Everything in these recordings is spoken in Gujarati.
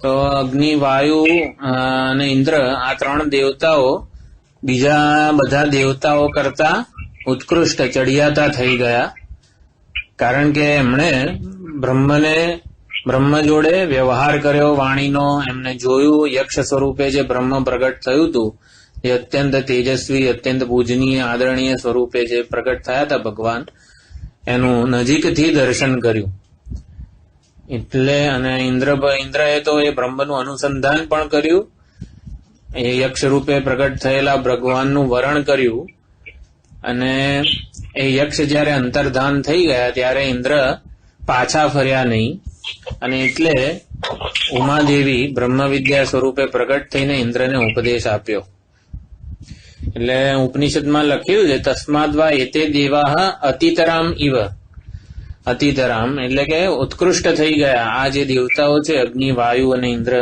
તો અગ્નિ, વાયુ અને ઇન્દ્ર આ ત્રણ દેવતાઓ બીજા બધા દેવતાઓ કરતા ઉત્કૃષ્ટ ચડિયાતા થઈ ગયા, કારણ કે એમણે બ્રહ્મ જોડે વ્યવહાર કર્યો વાણીનો. એમને જોયું યક્ષ સ્વરૂપે જે બ્રહ્મ પ્રગટ થયું હતું, એ અત્યંત તેજસ્વી, અત્યંત પૂજનીય, આદરણીય સ્વરૂપે જે પ્રગટ થયા હતા ભગવાન, એનું નજીકથી દર્શન કર્યું. એટલે અને ઇન્દ્રએ તો એ બ્રહ્મનું અનુસંધાન પણ કર્યું, એ યક્ષ રૂપે પ્રગટ થયેલા ભગવાનનું વરણ કર્યું. અને એ યક્ષ જયારે અંતર્ધાન થઈ ગયા ત્યારે ઇન્દ્ર પાછા ફર્યા નહીં, અને એટલે ઉમાદેવી બ્રહ્મ વિદ્યા સ્વરૂપે પ્રગટ થઈને ઇન્દ્રને ઉપદેશ આપ્યો. એટલે ઉપનિષદમાં લખ્યું છે, તસ્માદ્વા એતે દેવાહ અતિતરામ ઇવ. અતિતરામ એટલે કે ઉત્કૃષ્ટ થઈ ગયા આ જે દેવતાઓ છે, અગ્નિ, વાયુ અને ઇન્દ્ર.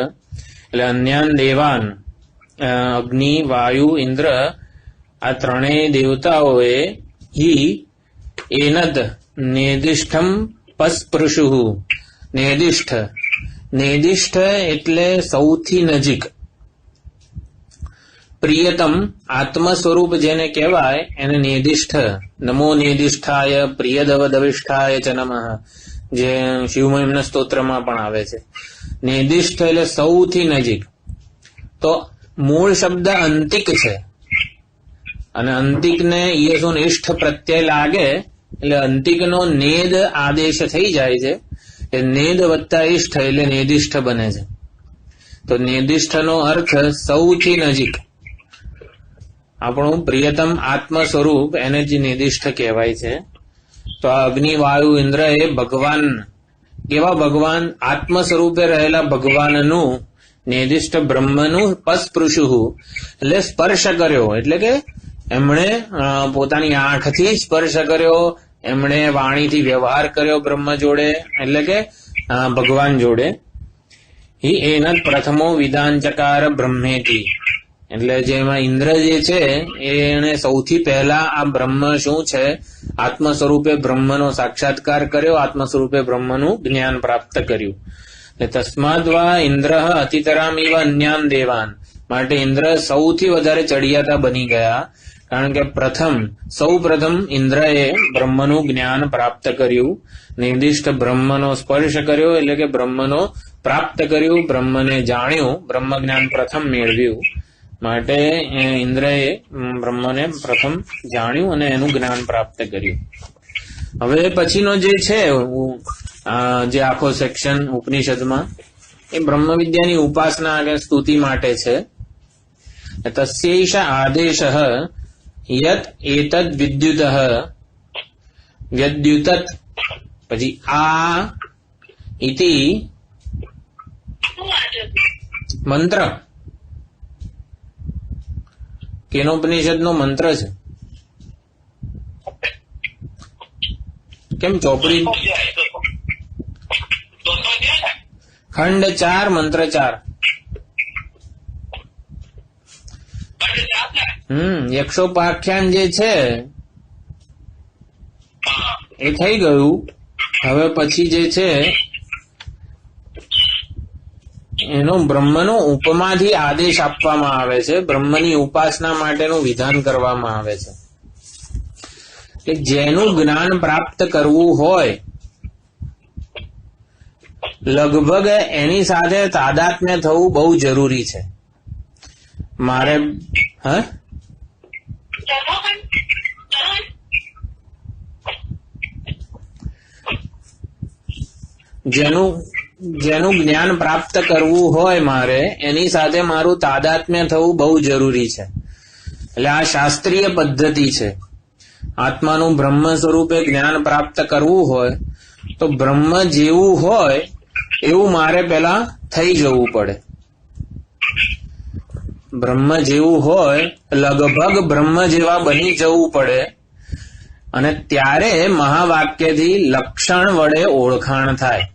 એટલે અન્યાન દેવાન, અગ્નિ, વાયુ, ઇન્દ્ર, આ ત્રણેય દેવતાઓએ એનદ નેદિષ્ઠમ પસ્પૃશુ. નેદિષ્ઠ એટલે સૌથી નજીક. પ્રિયતમ આત્મ સ્વરૂપ જેને કહેવાય એને નેદિષ્ઠ. નમો નેદિષ્ઠાય પ્રિયદવ દવિષ્ઠાય ચ નમઃ, જે શિવમહિમ્ન સ્તોત્રમાં પણ આવે છે. નેદિષ્ઠ એટલે સૌથી નજીક. તો મૂળ શબ્દ અંતિક છે, અને અંતિકને ઈયસુન ઇષ્ઠ પ્રત્યય લાગે એટલે અંતિકનો નેદ આદેશ થઈ જાય છે. એ નેદ વત્તા ઇષ્ઠ એટલે નેદિષ્ઠ બને છે. તો નેદિષ્ઠનો અર્થ સૌથી નજીક. આપણું પ્રિયતમ આત્મ સ્વરૂપ એને જ નેદિષ્ઠ કહેવાય છે. તો આ અગ્નિ, વાયુ, ઇન્દ્ર એ ભગવાન, કેવા ભગવાન? આત્મ સ્વરૂપે રહેલા ભગવાનનું, નેદિષ્ઠ બ્રહ્મનું પસ્પૃશુ એટલે સ્પર્શ કર્યો. એટલે કે એમણે પોતાની આંખથી સ્પર્શ કર્યો, એમણે વાણીથી વ્યવહાર કર્યો બ્રહ્મ જોડે, એટલે કે ભગવાન જોડે. એનદ પ્રથમો વિધાનચકાર બ્રહ્મેતિ. એટલે જેમાં ઇન્દ્ર જે છે એને સૌથી પહેલા આ બ્રહ્મ શું છે, આત્મ સ્વરૂપે બ્રહ્મનો સાક્ષાત્કાર કર્યો, આત્મ સ્વરૂપે બ્રહ્મનું જ્ઞાન પ્રાપ્ત કર્યું. તસ્માદ્વા ઇન્દ્ર અતિતરામ ઇવ અન્યાન દેવાન. માટે ઇન્દ્ર સૌથી વધારે ચડિયાતા બની ગયા, કારણ કે સૌ પ્રથમ ઇન્દ્રએ બ્રહ્મનું જ્ઞાન પ્રાપ્ત કર્યું. નિર્દિષ્ટ બ્રહ્મનો સ્પર્શ કર્યો એટલે કે બ્રહ્મનો પ્રાપ્ત કર્યું, બ્રહ્મને જાણ્યું, બ્રહ્મ જ્ઞાન પ્રથમ મેળવ્યું. માટે ઇન્દ્રએ બ્રહ્મને પ્રથમ જાણ્યું અને એનું જ્ઞાન પ્રાપ્ત કર્યું. હવે પછીનો જે છે જે આખો સેક્શન ઉપનિષદમાં એ બ્રહ્મ વિદ્યાની ઉપાસના અને સ્તુતિ માટે છે. તસ્યૈષ આદેશ યત એતદ વ્યદ્યુતત, પછી આ ઇતિ મંત્ર, કેનોપનિષદનો મંત્ર છે. કેમ ચોપડી? ખંડ 4 મંત્ર 4. યક્ષોપાખ્યાન જે છે એ થઈ ગયું. હવે પછી જે છે એનો બ્રહ્મનો ઉપમાથી આદેશ આપવામાં આવે છે, બ્રહ્મની ઉપાસના માટેનું વિધાન કરવામાં આવે છે. કે જેનું જ્ઞાન પ્રાપ્ત કરવું હોય લગભગ એની સાથે તાદાત્મ્ય થવું બહુ જરૂરી છે. મારે જેનું જ્ઞાન પ્રાપ્ત કરવું હોય મારે, એની સાથે મારું તાદાત્મ્ય થવું બહુ જરૂરી છે. એટલે આ શાસ્ત્રીય પદ્ધતિ છે. આત્માનું બ્રહ્મ સ્વરૂપે જ્ઞાન પ્રાપ્ત કરવું હોય તો બ્રહ્મ જેવું હોય એવું મારે પેલા થઈ જવું પડે. બ્રહ્મ જેવું હોય લગભગ બ્રહ્મ જેવા બની જવું પડે, અને ત્યારે મહાવાક્યથી લક્ષણ વડે ઓળખાણ થાય.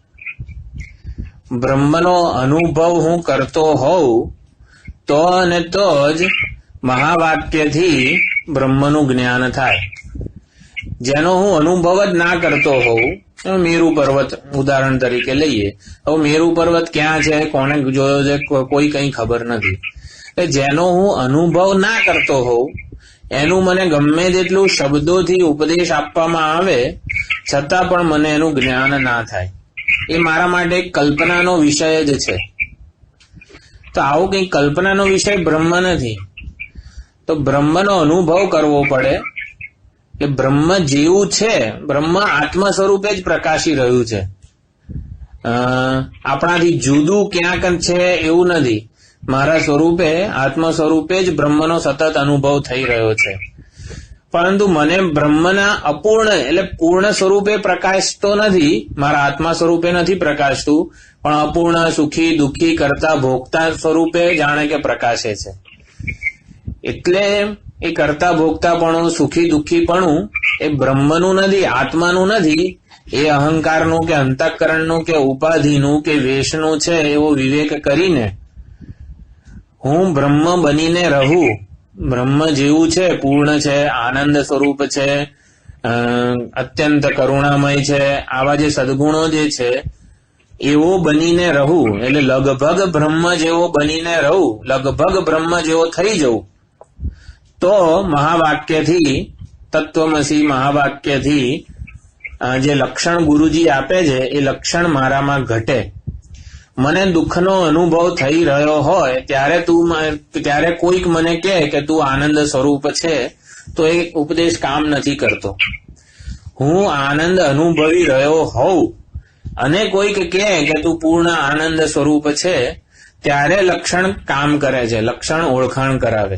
બ્રહ્મનો અનુભવ હું કરતો હોઉં તો અને તો જ મહાવાક્યથી બ્રહ્મનું જ્ઞાન થાય. જેનો હું અનુભવ જ ના કરતો હોઉં, મેરુ પર્વત ઉદાહરણ તરીકે લઈએ. હવે મેરુ પર્વત ક્યાં છે, કોને જોયો છે, કોઈ કંઈ ખબર નથી. જેનો હું અનુભવ ના કરતો હોઉં, એનું મને ગમે તેટલું શબ્દોથી ઉપદેશ આપવામાં આવે છતાં પણ મને એનું જ્ઞાન ના થાય. એ મારા માટે કલ્પનાનો વિષય જ છે. તો આવું કંઈ કલ્પનાનો વિષય બ્રહ્મ નથી. તો બ્રહ્મનો અનુભવ કરવો પડે કે બ્રહ્મ જેવું છે, બ્રહ્મ આત્મ સ્વરૂપે જ પ્રકાશી રહ્યું છે. આપણાથી જુદું ક્યાંક છે એવું નથી. મારા સ્વરૂપે, આત્મ સ્વરૂપે જ બ્રહ્મનો સતત અનુભવ થઈ રહ્યો છે. પરંતુ મને બ્રહ્મના અપૂર્ણ એટલે પૂર્ણ સ્વરૂપે પ્રકાશતો નથી, મારા આત્મા સ્વરૂપે નથી પ્રકાશતું, પણ અપૂર્ણ, સુખી, દુઃખી, કરતા, ભોગતા સ્વરૂપે જાણે કે પ્રકાશે છે. એટલે એ કરતા ભોગતાપણું, સુખી દુઃખીપણું એ બ્રહ્મનું નથી, આત્માનું નથી. એ અહંકારનું કે અંતઃકરણનું કે ઉપાધિનું કે વેશનું છે એવો વિવેક કરીને હું બ્રહ્મ બનીને રહું. બ્રહ્મ જેવું છે, પૂર્ણ છે, આનંદ સ્વરૂપ છે, અત્યંત કરુણામય છે, આવા જે સદગુણો જે છે એવો બનીને રહું. એટલે લગભગ બ્રહ્મ જેવો બનીને રહું, લગભગ બ્રહ્મ જેવો થઈ જવું. તો મહાવાક્યથી, તત્વમસી મહાવાક્યથી જે લક્ષણ ગુરુજી આપે છે એ લક્ષણ મારામાં ઘટે. મને દુઃખનો અનુભવ થઈ રહ્યો હોય ત્યારે કોઈક મને કહે કે તું આનંદ સ્વરૂપ છે, તો એ ઉપદેશ કામ નથી કરતો. હું આનંદ અનુભવી રહ્યો હોઉં અને કોઈક કહે કે તું પૂર્ણ આનંદ સ્વરૂપ છે, ત્યારે લક્ષણ કામ કરે છે, લક્ષણ ઓળખાણ કરાવે.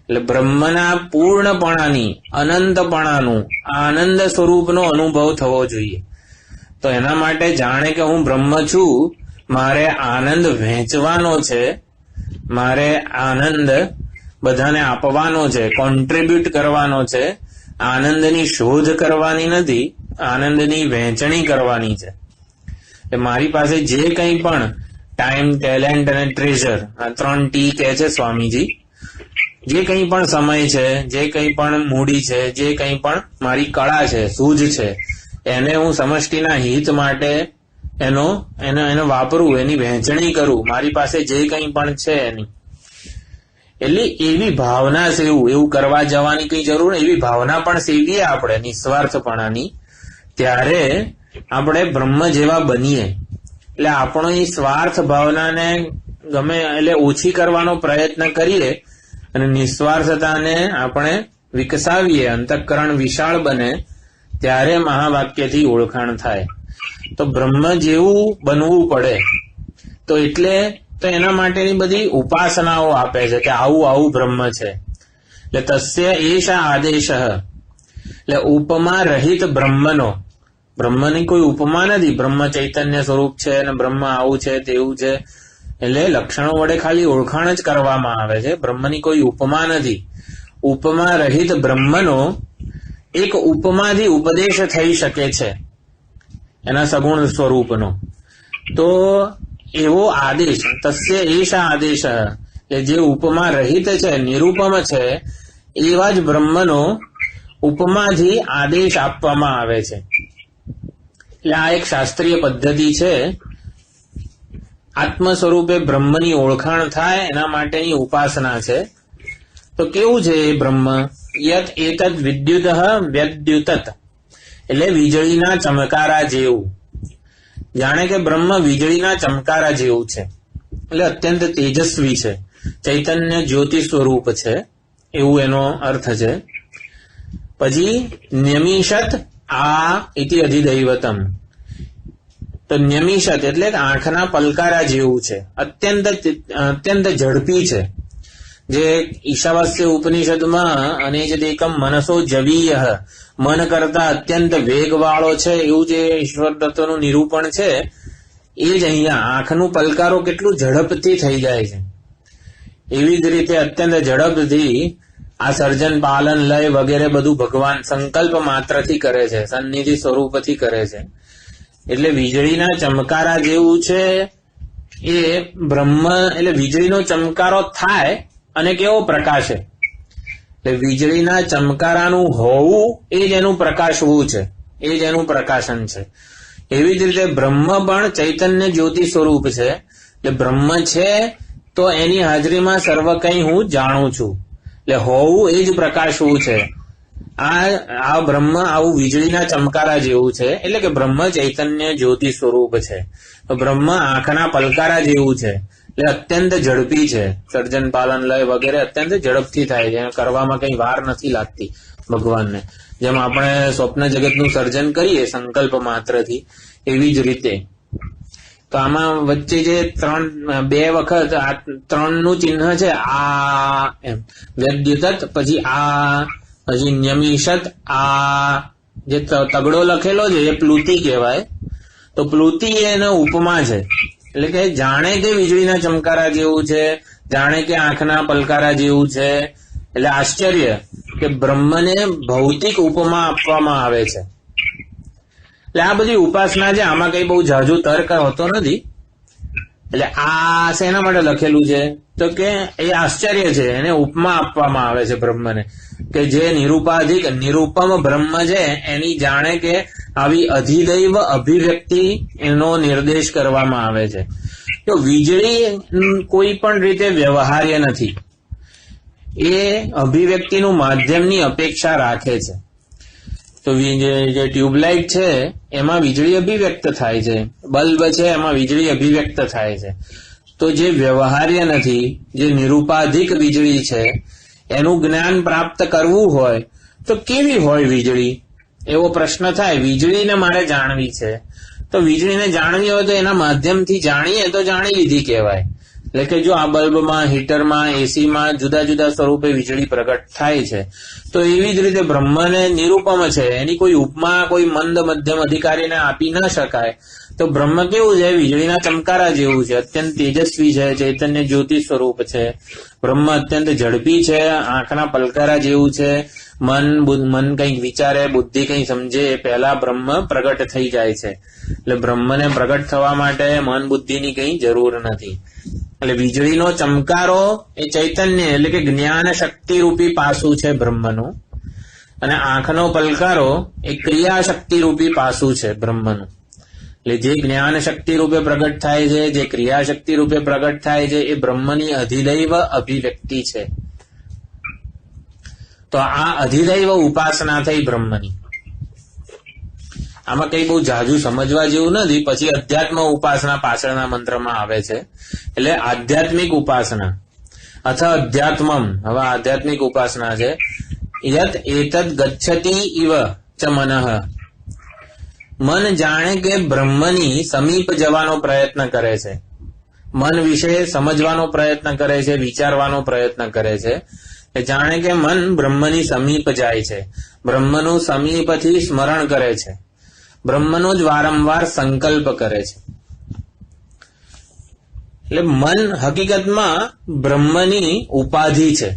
એટલે બ્રહ્મના પૂર્ણપણાની, અનંતપણાનું, આનંદ સ્વરૂપનો અનુભવ થવો જોઈએ. તો એના માટે જાણે કે હું બ્રહ્મ છું, મારે આનંદ વહેંચવાનો છે, મારે આનંદ બધાને આપવાનો છે, કોન્ટ્રીબ્યુટ કરવાનો છે. આનંદની શોધ કરવાની નથી, આનંદની વહેંચણી કરવાની છે. મારી પાસે જે કંઈ પણ ટાઈમ, ટેલેન્ટ અને ટ્રેઝર, આ 3 ટી કહે છે સ્વામીજી, જે કંઈ પણ સમય છે, જે કંઈ પણ મૂડી છે, જે કંઈ પણ મારી કળા છે, સૂઝ છે, એને હું સમષ્ટિના હિત માટે એને વાપરું, એની વહેંચણી કરું, મારી પાસે જે કંઈ પણ છે એની. એટલે એવી ભાવના સેવું, એવું કરવા જવાની કઈ જરૂર નહીં. એવી ભાવના પણ સેવીએ આપણે નિસ્વાર્થપણાની, ત્યારે આપણે બ્રહ્મ જેવા બનીએ. એટલે આપણો એ સ્વાર્થ ભાવનાને ગમે એટલે ઓછી કરવાનો પ્રયત્ન કરીએ અને નિસ્વાર્થતાને આપણે વિકસાવીએ, અંતઃકરણ વિશાળ બને, ત્યારે મહાવાક્યથી ઓળખાણ થાય. તો બ્રહ્મ જેવું બનવું પડે. તો એના માટેની બધી ઉપાસનાઓ આપે છે કે આવું બ્રહ્મ છે. એટલે તસ્ય એષા આદેશ, એટલે ઉપમા રહિત બ્રહ્મનો, બ્રહ્મની કોઈ ઉપમા નથી. બ્રહ્મ ચૈતન્ય સ્વરૂપ છે અને બ્રહ્મ આવું છે, તેવું છે. એટલે લક્ષણો વડે ખાલી ઓળખાણ જ કરવામાં આવે છે, બ્રહ્મની કોઈ ઉપમા નથી. ઉપમા રહિત બ્રહ્મનો એક ઉપમાથી ઉપદેશ થઈ શકે છે, એના સગુણ સ્વરૂપનો. તો એવો આદેશ, તસ્ય એષા આદેશ, કે જે ઉપમા રહિત છે, નિરૂપમ છે, એવા જ બ્રહ્મનો ઉપમાથી આદેશ આપવામાં આવે છે. એટલે આ એક શાસ્ત્રીય પદ્ધતિ છે. આત્મ સ્વરૂપે બ્રહ્મની ઓળખાણ થાય એના માટેની ઉપાસના છે. તો કેવું છે એ બ્રહ્મ? યત એતદ વિદ્યુત વ્યદ્યુતત, એટલે વીજળીના ચમકારા જેવું. જાણે કે બ્રહ્મ વીજળીના ચમકારા જેવું છે, એટલે અત્યંત તેજસ્વી છે, ચૈતન્ય જ્યોતિ સ્વરૂપ છે, એવું એનો અર્થ છે. પછી ન્યમિષત આ ઇતિ અધિદૈવતમ, તો ન્યમિષત એટલે કે આંખના પલકારા જેવું છે, અત્યંત ઝડપી છે. જે ઈશાવાસ્ય ઉપનિષદમાં અનેજ દેકમ મનસો જવીય, મન કરતા અત્યંત વેગવાળો છે, એવું જે ઈશ્વર તત્વનું નિરૂપણ છે, એ જ અહીંયા આંખનું પલકારો કેટલું ઝડપથી થઈ જાય છે. એવી જ રીતે અત્યંત ઝડપથી આ સર્જન, પાલન, લય વગેરે બધું ભગવાન સંકલ્પ માત્રથી કરે છે, સન્નિધિ સ્વરૂપથી કરે છે. એટલે વીજળીના ચમકારા જેવું છે એ બ્રહ્મ. એટલે વીજળીનો ચમકારો થાય અને કેવો પ્રકાશે, એટલે વીજળીના ચમકારાનું હોવું એ જ એનું પ્રકાશવું છે. એ જ એનું પ્રકાશન છે. એવી જ રીતે બ્રહ્મ પણ ચૈતન્ય જ્યોતિ સ્વરૂપ છે. એટલે બ્રહ્મ છે તો એની હાજરીમાં સર્વ કંઈ હું જાણું છું. એટલે હોવું એ જ પ્રકાશવું છે. આ બ્રહ્મ આવું વીજળીના ચમકારા જેવું છે. એટલે કે બ્રહ્મ ચૈતન્ય જ્યોતિ સ્વરૂપ છે. તો બ્રહ્મ આંખના પલકારા જેવું છે. એટલે અત્યંત ઝડપી છે. સર્જન પાલન લય વગેરે અત્યંત ઝડપથી થાય છે. કરવામાં કઈ વાર નથી લાગતી ભગવાનને. જેમ આપણે સ્વપ્ન જગતનું સર્જન કરીએ સંકલ્પ માત્રથી, એવી જ રીતે તો આમાં વચ્ચે જે બે વખત આ 3 નું ચિહ્ન છે, આ એમ વેદ્યુતત, પછી આ, પછી ન્યમિષત, આ જે તગડો લખેલો છે એ પ્લુતિ કહેવાય. તો પ્લુતિ એનો ઉપમા છે. એટલે કે જાણે કે વીજળીના ચમકારા જેવું છે, જાણે કે આંખના પલકારા જેવું છે. એટલે આશ્ચર્ય કે બ્રહ્મને ભૌતિક ઉપમા આપવામાં આવે છે. એટલે આ બધી ઉપાસના છે, આમાં કઈ બહુ ઝાઝુ તર્ક હોતો નથી. એટલે આ શેના માટે લખેલું છે તો કે એ આશ્ચર્ય છે, એને ઉપમા આપવામાં આવે છે બ્રહ્મને, કે જે નિરૂપાધિક નિરૂપમ બ્રહ્મ છે એની જાણે કે આવી અધિદૈવ અભિવ્યક્તિ એનો નિર્દેશ કરવામાં આવે છે. તો વીજળી કોઈ પણ રીતે વ્યવહાર્ય નથી, એ અભિવ્યક્તિનું માધ્યમની અપેક્ષા રાખે છે. તો જે ટ્યુબલાઇટ છે એમાં વીજળી અભિવ્યક્ત થાય છે, બલ્બ છે એમાં વીજળી અભિવ્યક્ત થાય છે. તો જે વ્યવહાર્ય નથી, જે નિરૂપાધિક વીજળી છે, એનું જ્ઞાન પ્રાપ્ત કરવું હોય તો કેવી હોય વીજળી, એવો પ્રશ્ન થાય. વીજળીને મારે જાણવી છે, તો વીજળીને જાણવી હોય તો એના માધ્યમથી જાણીએ તો જાણી લીધી કહેવાય. એટલે કે જો આ બલ્બમાં, હીટરમાં, એસીમાં જુદા જુદા સ્વરૂપે વીજળી પ્રગટ થાય છે, તો એવી જ રીતે બ્રહ્મને નિરૂપમ છે, એની કોઈ ઉપમા કોઈ મંદ મધ્યમ અધિકારીને આપી ન શકાય. તો બ્રહ્મ કેવું છે, વીજળીના ચમકારા જેવું છે, અત્યંત તેજસ્વી છે, ચૈતન્ય જ્યોતિ સ્વરૂપ છે. બ્રહ્મ અત્યંત ઝડપી છે, આંખના પલકારા જેવું છે. મન કંઈક વિચારે, બુદ્ધિ કંઈ સમજે એ પહેલા બ્રહ્મ પ્રગટ થઈ જાય છે. એટલે બ્રહ્મને પ્રગટ થવા માટે મન બુદ્ધિની કંઈ જરૂર નથી. એટલે વીજળીનો ચમકારો એ ચૈતન્ય એટલે કે જ્ઞાન શક્તિ રૂપી પાસું છે બ્રહ્મનું, અને આંખનો પલકારો એ ક્રિયા શક્તિ રૂપી પાસું છે બ્રહ્મનું. એટલે જે જ્ઞાન શક્તિ રૂપે પ્રગટ થાય છે, જે ક્રિયા શક્તિ રૂપે પ્રગટ થાય છે, એ બ્રહ્મની અધિદૈવ અભિવ્યક્તિ છે. તો આ અધિદૈવ ઉપાસના થઈ બ્રહ્મની. આમાં કઈ બહુ ઝાઝુ સમજવા જેવું નથી. પછી અધ્યાત્મ ઉપાસના પાછળના મંત્રમાં આવે છે. એટલે આધ્યાત્મિક ઉપાસના અથવા અધ્યાત્મમ, હવે આધ્યાત્મિક ઉપાસના છે. યત એતદ ગચ્છતિ ઇવ ચ મનઃ, મન જાણે કે બ્રહ્મની સમીપ જવાનો પ્રયત્ન કરે છે, મન વિશે સમજવાનો પ્રયત્ન કરે છે, વિચારવાનો પ્રયત્ન કરે છે. જાણે કે મન બ્રહ્મની સમીપ જાય છે, બ્રહ્મનું સમીપથી સ્મરણ કરે છે, બ્રહ્મનો જ વારંવાર સંકલ્પ કરે છે. એટલે મન હકીકતમાં બ્રહ્મની ઉપાધિ છે.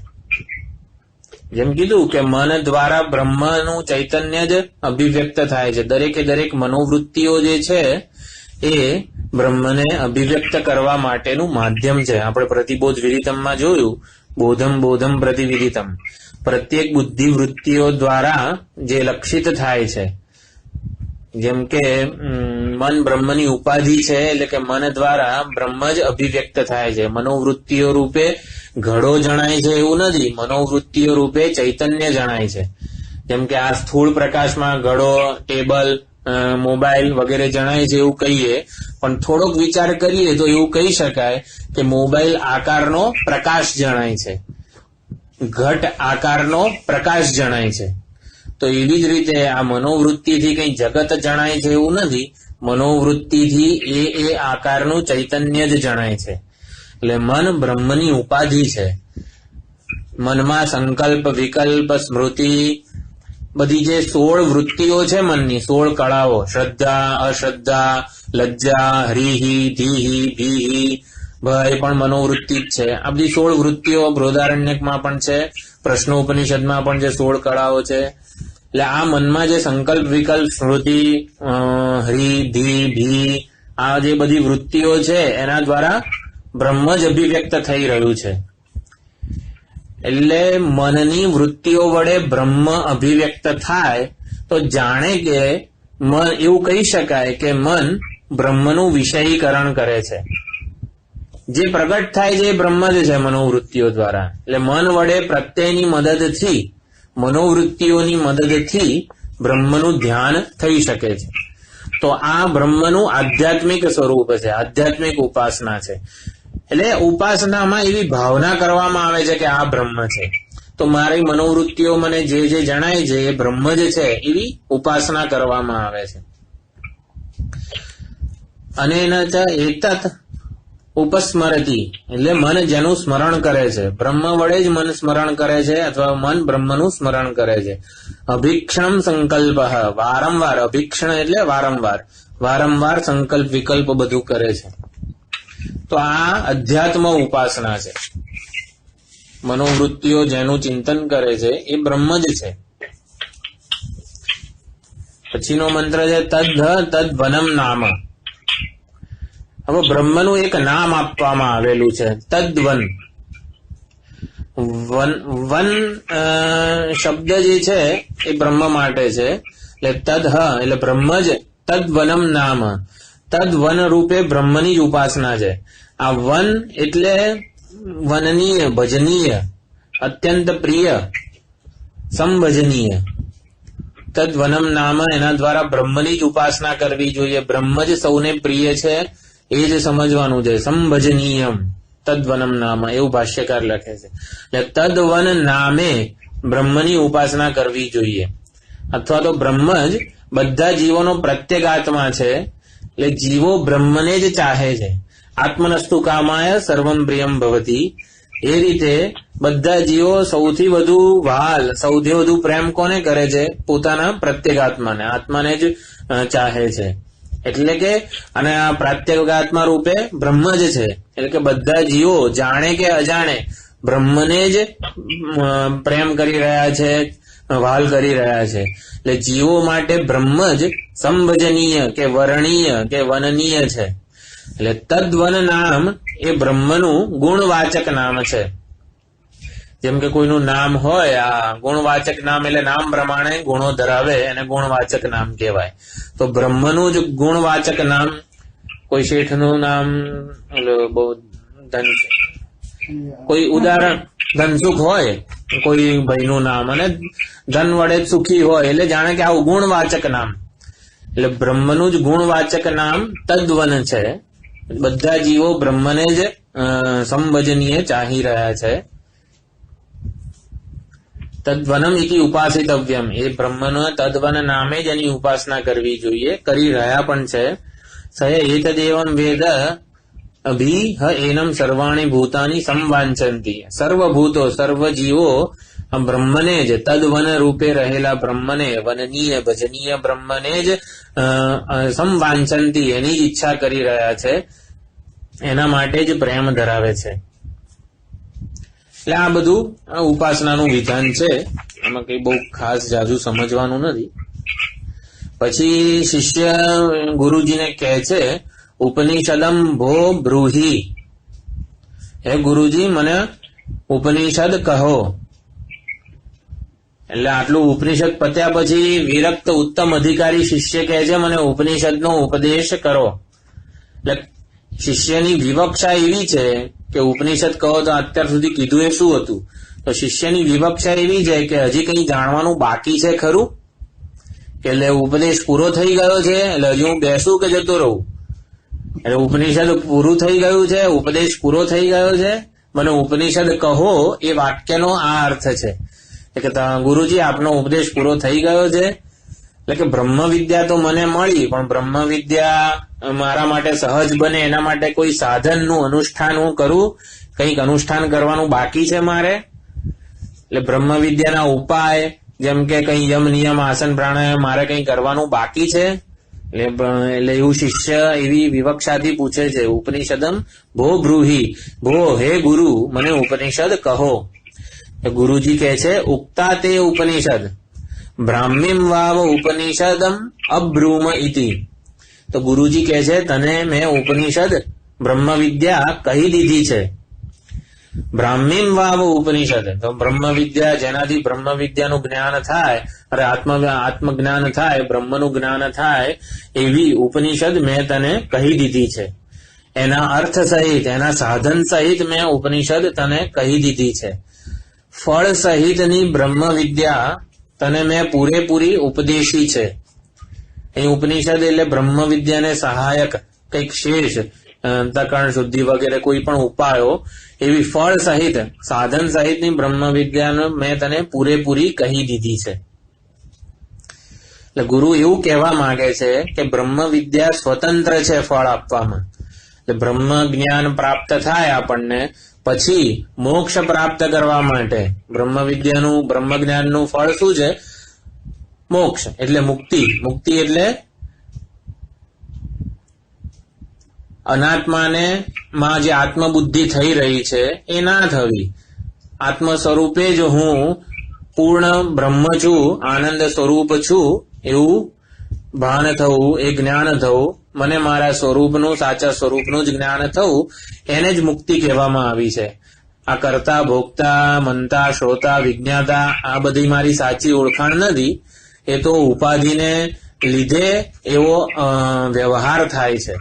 જેમ કીધું કે મન દ્વારા બ્રહ્મનું ચૈતન્ય જ અભિવ્યક્ત થાય છે. દરેકે દરેક મનોવૃત્તિઓ જે છે એ બ્રહ્મને અભિવ્યક્ત કરવા માટેનું માધ્યમ છે. આપણે પ્રતિબોધ વિદિતમમાં જોયું, બોધમ બોધમ પ્રતિવિદિતમ. પ્રત્યેક બુદ્ધિ વૃત્તિઓ દ્વારા જે લક્ષિત થાય છે, જેમ કે મન બ્રહ્મની ઉપાધિ છે, એટલે કે મન દ્વારા બ્રહ્મ જ અભિવ્યક્ત થાય છે. મનોવૃત્તિઓ રૂપે ઘડો જણાય છે એવું નથી, મનોવૃત્તિઓ રૂપે ચૈતન્ય જણાય છે. જેમ કે આ સ્થૂળ પ્રકાશમાં ઘડો, ટેબલ, મોબાઈલ વગેરે જણાય છે એવું કહીએ, પણ થોડોક વિચાર કરીએ તો એવું કહી શકાય કે મોબાઈલ આકારનો પ્રકાશ જણાય છે, ઘટ આકારનો પ્રકાશ જણાય છે. તો એવી જ રીતે આ મનોવૃત્તિથી કઈ જગત જણાય છે એવું નથી, મનોવૃત્તિથી એ આકારનું ચૈતન્ય જ જણાય છે. એટલે મન બ્રહ્મની ઉપાધિ છે. મનમાં સંકલ્પ, વિકલ્પ, સ્મૃતિ, બધી જે 16 વૃત્તિઓ છે મનની, 16 કળાઓ, શ્રદ્ધા, અશ્રદ્ધા, લજ્જા, હરિહી, ધીહી, ભીહી, ભય પણ મનોવૃત્તિ જ છે. આ બધી 16 વૃત્તિઓ બૃહદારણ્યકમાં પણ છે, પ્રશ્નોપનિષદમાં પણ જે 16 કળાઓ છે. એટલે આ મનમાં જે સંકલ્પ, વિકલ્પ, સ્મૃતિ, હરિ, ધી, ભી, આ જે બધી વૃત્તિઓ છે એના દ્વારા બ્રહ્મ જ અભિવ્યક્ત થઈ રહ્યું છે. એટલે મનની વૃત્તિઓ વડે બ્રહ્મ અભિવ્યક્ત થાય તો જાણે કે મન એવું કહી શકાય કે મન બ્રહ્મનું વિષયીકરણ કરે છે. જે પ્રગટ થાય છે એ બ્રહ્મ જ છે મનોવૃત્તિઓ દ્વારા. એટલે મન વડે પ્રત્યયની મદદથી, મનોવૃત્તિઓની મદદથી બ્રહ્મનું ધ્યાન થઈ શકે છે. તો આ બ્રહ્મનું આધ્યાત્મિક સ્વરૂપ છે, આધ્યાત્મિક ઉપાસના છે. એટલે ઉપાસનામાં એવી ભાવના કરવામાં આવે છે કે આ બ્રહ્મ છે. તો મારી મનોવૃત્તિઓ મને જે જે જણાય છે એ બ્રહ્મ જ છે એવી ઉપાસના કરવામાં આવે છે. અને એના એતત ઉપસ્મરતી એટલે મન જેનું સ્મરણ કરે છે, બ્રહ્મ વડે જ મન સ્મરણ કરે છે અથવા મન બ્રહ્મનું સ્મરણ કરે છે. અભિક્ષણ સંકલ્પ, વારંવાર, અભિક્ષણ એટલે વારંવાર, વારંવાર સંકલ્પ વિકલ્પ બધું કરે છે. તો આ અધ્યાત્મ ઉપાસના છે. મનોવૃત્તિઓ જેનું ચિંતન કરે છે એ બ્રહ્મ જ છે. પછીનો મંત્ર છે તદ્વનમ નામ. હવે બ્રહ્મનું એક નામ આપવામાં આવેલું છે, તદ્વન. વન શબ્દ જે છે એ બ્રહ્મ માટે છે. એટલે એટલે બ્રહ્મ જ તદ્વનમ નામ. તદ્વન રૂપે બ્રહ્મની જ ઉપાસના છે. આ વન એટલે વનનીય, ભજનીય, અત્યંત પ્રિય, સંભજનીય. તદ્વનમ નામ, એના દ્વારા બ્રહ્મની જ ઉપાસના કરવી જોઈએ. બ્રહ્મ જ સૌને પ્રિય છે એ જ સમજવાનું છે. સંભજનીયમ તદ્વનમ નામ, એવું ભાષ્યકાર લખે છે. એટલે તદ્વન નામે બ્રહ્મની ઉપાસના કરવી જોઈએ. અથવા તો બ્રહ્મ જ બધા જીવોનો પ્રત્યેગાત્મા છે. એટલે જીવો બ્રહ્મને જ ચાહે છે. આત્મનસ્તુ કામાય સર્વમ પ્રિયમ ભવતી. એ રીતે બધા જીવો સૌથી વધુ વહાલ, સૌથી વધુ પ્રેમ કોને કરે છે? પોતાના પ્રત્યેગાત્માને, આત્માને જ ચાહે છે. એટલે કે અને આ પ્રત્યેગાત્મા રૂપે બ્રહ્મ જ છે. એટલે કે બધા જીવો જાણે કે અજાણે બ્રહ્મને જ પ્રેમ કરી રહ્યા છે, વહાલ કરી રહ્યા છે. એટલે જીવો માટે બ્રહ્મ જ સંભજનીય કે વર્ણનીય કે વનનીય છે. એટલે તદ્વન નામ એ બ્રહ્મનું ગુણવાચક નામ છે. જેમ કે કોઈનું નામ હોય, આ ગુણવાચક નામ એટલે નામ પ્રમાણે ગુણો ધરાવે એને ગુણવાચક નામ કહેવાય. તો બ્રહ્મનું જ ગુણવાચક નામ, કોઈ શેઠનું નામ બહુ ધન, કોઈ ઉદાહરણ ધનસુખ હોય કોઈ ભાઈનું નામ, અને ધન વડે સુખી હોય એટલે જાણે કે આવું ગુણવાચક નામ. એટલે બ્રહ્મનું જ ગુણવાચક નામ તદ્વન છે. બધા જીવો બ્રહ્મને જ સંભજનીય ચાહી રહ્યા છે. તદ્વનમ ઇતિ ઉપાસિતવ્યમ, એ બ્રહ્મનો તદ્વન નામે જ એની ઉપાસના કરવી જોઈએ, કરી રહ્યા પણ છે. સય એતદેવમ વેદ અભી એનમ સર્વાણી ભૂતાની સંવાંચંતી. સર્વભૂતો, સર્વ જીવો બ્રહ્મને જ, તદ્વન રૂપે રહેલા બ્રહ્મને, વનનીય ભજનીય બ્રહ્મને જ સંવાંચંતી, એની જ ઈચ્છા કરી રહ્યા છે, એના માટે જ પ્રેમ ધરાવે છે. એટલે આ બધું ઉપાસનાનું વિધાન છે. આમાં કઈ બહુ ખાસ જાજુ સમજવાનું નથી. પછી શિષ્ય ગુરુજીને કહે છે, ઉપનિષદમ ભો બ્રૂહી. હે ગુરુજી, મને ઉપનિષદ કહો. એટલે આટલું ઉપનિષદ પત્યા પછી વિરક્ત ઉત્તમ અધિકારી શિષ્ય કહે છે, મને ઉપનિષદનો ઉપદેશ કરો. એટલે શિષ્યની વિવક્ષા એવી છે કે ઉપનિષદ કહો તો અત્યાર સુધી કીધું એ શું હતું? તો શિષ્યની વિવક્ષા એવી છે કે હજી કંઈ જાણવાનું બાકી છે ખરું? એટલે ઉપદેશ પૂરો થઈ ગયો છે એટલે હજી હું બેસું કે જતો રહું? એટલે ઉપનિષદ પૂરું થઈ ગયું છે, ઉપદેશ પૂરો થઈ ગયો છે, મને ઉપનિષદ કહો, એ વાક્યનો આ અર્થ છે કે ગુરુજી આપનો ઉપદેશ પૂરો થઈ ગયો છે. એટલે કે બ્રહ્મ વિદ્યા તો મને મળી, પણ બ્રહ્મ વિદ્યા મારા માટે સહજ બને એના માટે કોઈ સાધનનું અનુષ્ઠાન હું કરું, કંઈક અનુષ્ઠાન કરવાનું બાકી છે મારે. એટલે બ્રહ્મ વિદ્યાના ઉપાય જેમ કે કઈ યમ નિયમ આસન પ્રાણાયામ મારે કઈ કરવાનું બાકી છે. એટલે એવું શિષ્ય એવી વિવક્ષાથી પૂછે છે, ઉપનિષદમ ભો બ્રૂહી, ભો હે ગુરુ મને ઉપનિષદ કહો. ગુરુજી કહે છે, ઉક્તા તે ઉપનિષદ બ્રાહ્મીમ વાવ ઉપનિષદમ અબ્રૂમ ઇતિ. તો ગુરુજી કહે છે, તને મેં ઉપનિષદ બ્રહ્મ વિદ્યા કહી દીધી છે. બ્રાહ્મીમ વાવ ઉપનિષદ, તો બ્રહ્મ વિદ્યા, જેનાથી બ્રહ્મ વિદ્યાનું જ્ઞાન થાય, અરે આત્મજ્ઞાન થાય, બ્રહ્મનું જ્ઞાન થાય, એવી ઉપનિષદ મેં તને કહી દીધી છે. એના અર્થ સહિત, એના સાધન સહિત મેં ઉપનિષદ તને કહી દીધી છે. ફળ સહિતની બ્રહ્મ વિદ્યા તને મેં પૂરેપૂરી ઉપદેશી છે. એ ઉપનિષદ એટલે બ્રહ્મ વિદ્યાને સહાયક કંઈક શેષ, અંતઃકરણ શુદ્ધિ વગેરે કોઈ પણ ઉપાયો, એવી ફળ સહિત, સાધન સહિતની બ્રહ્મ વિદ્યાને મેં તને પૂરેપૂરી કહી દીધી છે. એટલે ગુરુ એવું કહેવા માંગે છે કે બ્રહ્મ વિદ્યા સ્વતંત્ર છે ફળ આપવામાં. એટલે બ્રહ્મ જ્ઞાન પ્રાપ્ત થાય આપણને, પછી મોક્ષ પ્રાપ્ત કરવા માટે બ્રહ્મ વિદ્યાનું, બ્રહ્મ જ્ઞાનનું ફળ શું છે? મોક્ષ એટલે મુક્તિ. મુક્તિ એટલે અનાત્માને માં જે આત્મબુદ્ધિ થઈ રહી છે એ ના થવી. આત્મ સ્વરૂપે જ હું પૂર્ણ બ્રહ્મ છું, આનંદ સ્વરૂપ છું, એવું ભાન થવું, એ જ્ઞાન થવું, મને મારા સ્વરૂપનું, સાચા સ્વરૂપનું જ જ્ઞાન થવું, એને જ મુક્તિ કહેવામાં આવી છે. આ કરતા, ભોગતા, મનતા, શ્રોતા, વિજ્ઞાતા, આ બધી મારી સાચી ઓળખાણ નથી. એ તો ઉપાધિને લીધે એવો વ્યવહાર થાય છે.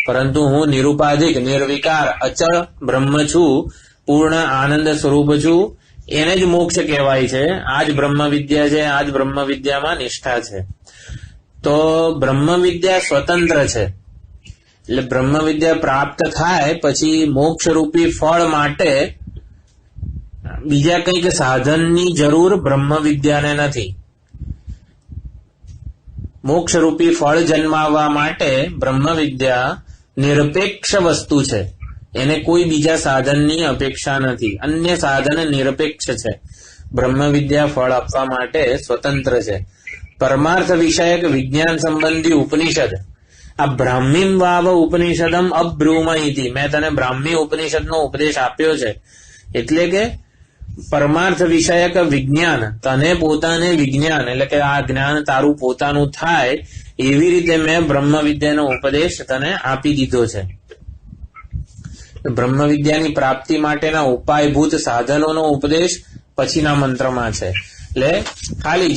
પરંતુ હું નિરુપાધિક, નિર્વિકાર, અચળ બ્રહ્મ છું, પૂર્ણ આનંદ સ્વરૂપ છું, એને જ મોક્ષ કહેવાય છે. આ જ બ્રહ્મ વિદ્યા છે, આ જ બ્રહ્મ વિદ્યામાં નિષ્ઠા છે. તો બ્રહ્મ વિદ્યા સ્વતંત્ર છે. એટલે બ્રહ્મ વિદ્યા પ્રાપ્ત થાય પછી મોક્ષ રૂપી ફળ માટે બીજા કંઈક સાધનની જરૂર બ્રહ્મ વિદ્યાને નથી. મોક્ષ રૂપી ફળ જન્માવવા માટે બ્રહ્મ વિદ્યા નિરપેક્ષ વસ્તુ છે. એને કોઈ બીજા સાધનની અપેક્ષા નથી. અન્ય સાધન નિરપેક્ષ છે. બ્રહ્મ વિદ્યા ફળ આપવા માટે સ્વતંત્ર છે. પરમાર્થ વિષયક વિજ્ઞાન સંબંધી ઉપનિષદ, આ બ્રાહ્મીમ વાવ ઉપનિષદમ અબ્રૂમ ઇતિ, મેં તને બ્રાહ્મી ઉપનિષદનો ઉપદેશ આપ્યો છે. એટલે કે પરમાર્થ વિષયક વિજ્ઞાન, તને પોતાને વિજ્ઞાન એટલે કે આ જ્ઞાન તારું પોતાનું થાય, એવી રીતે મેં બ્રહ્મ વિદ્યાનો ઉપદેશ તને આપી દીધો છે. બ્રહ્મ વિદ્યાની પ્રાપ્તિ માટેના ઉપાયભૂત સાધનોનો ઉપદેશ પછીના મંત્રમાં છે. એટલે ખાલી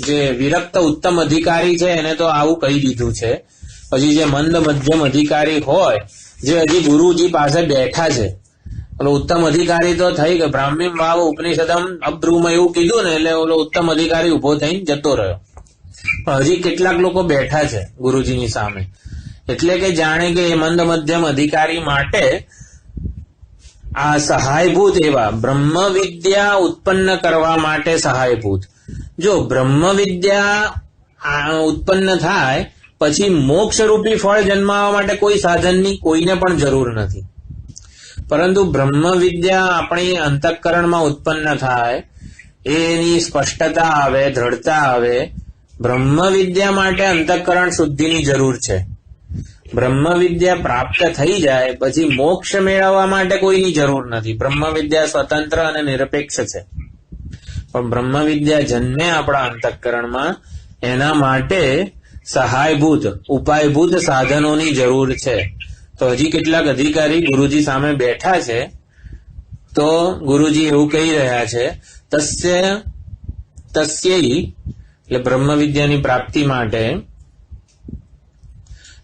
જે વિરક્ત ઉત્તમ અધિકારી છે એને તો આવું કહી દીધું છે. પછી જે મંદ મધ્યમ અધિકારી હોય, જે હજી ગુરુજી પાસે બેઠા છે, ઓલો ઉત્તમ અધિકારી તો થઈ ગયો, બ્રાહ્મીમ વાવ ઉપનિષદમ અબ્રૂમ એવું કીધું ને, એટલે ઓલો ઉત્તમ અધિકારી ઉભો થઈને જતો રહ્યો. પણ હજી કેટલાક લોકો બેઠા છે ગુરુજીની સામે. એટલે કે જાણે કે એ મંદ મધ્યમ અધિકારી માટે આ સહાયભૂત એવા બ્રહ્મ વિદ્યા ઉત્પન્ન કરવા માટે સહાયભૂત. જો બ્રહ્મ વિદ્યા ઉત્પન્ન થાય પછી મોક્ષ રૂપી ફળ જન્માવા માટે કોઈ સાધનની કોઈને પણ જરૂર નથી. પરંતુ બ્રહ્મ વિદ્યા આપણી અંતઃકરણમાં ઉત્પન્ન થાય, એની સ્પષ્ટતા આવે, દ્રઢતા આવે. બ્રહ્મ વિદ્યા માટે અંતઃકરણ શુદ્ધિની જરૂર છે. બ્રહ્મ વિદ્યા પ્રાપ્ત થઈ જાય પછી મોક્ષ મેળવવા માટે કોઈની જરૂર નથી. બ્રહ્મ વિદ્યા સ્વતંત્ર અને નિરપેક્ષ છે. પણ બ્રહ્મ વિદ્યા જન્મે આપણા અંતઃકરણમાં, એના માટે સહાયભૂત, ઉપાયભૂત સાધનોની જરૂર છે. તો હજી કેટલાક અધિકારી ગુરુજી સામે બેઠા છે. તો ગુરુજી એવું કહી રહ્યા છે, તસ્યૈ એટલે બ્રહ્મ વિદ્યાની પ્રાપ્તિ માટે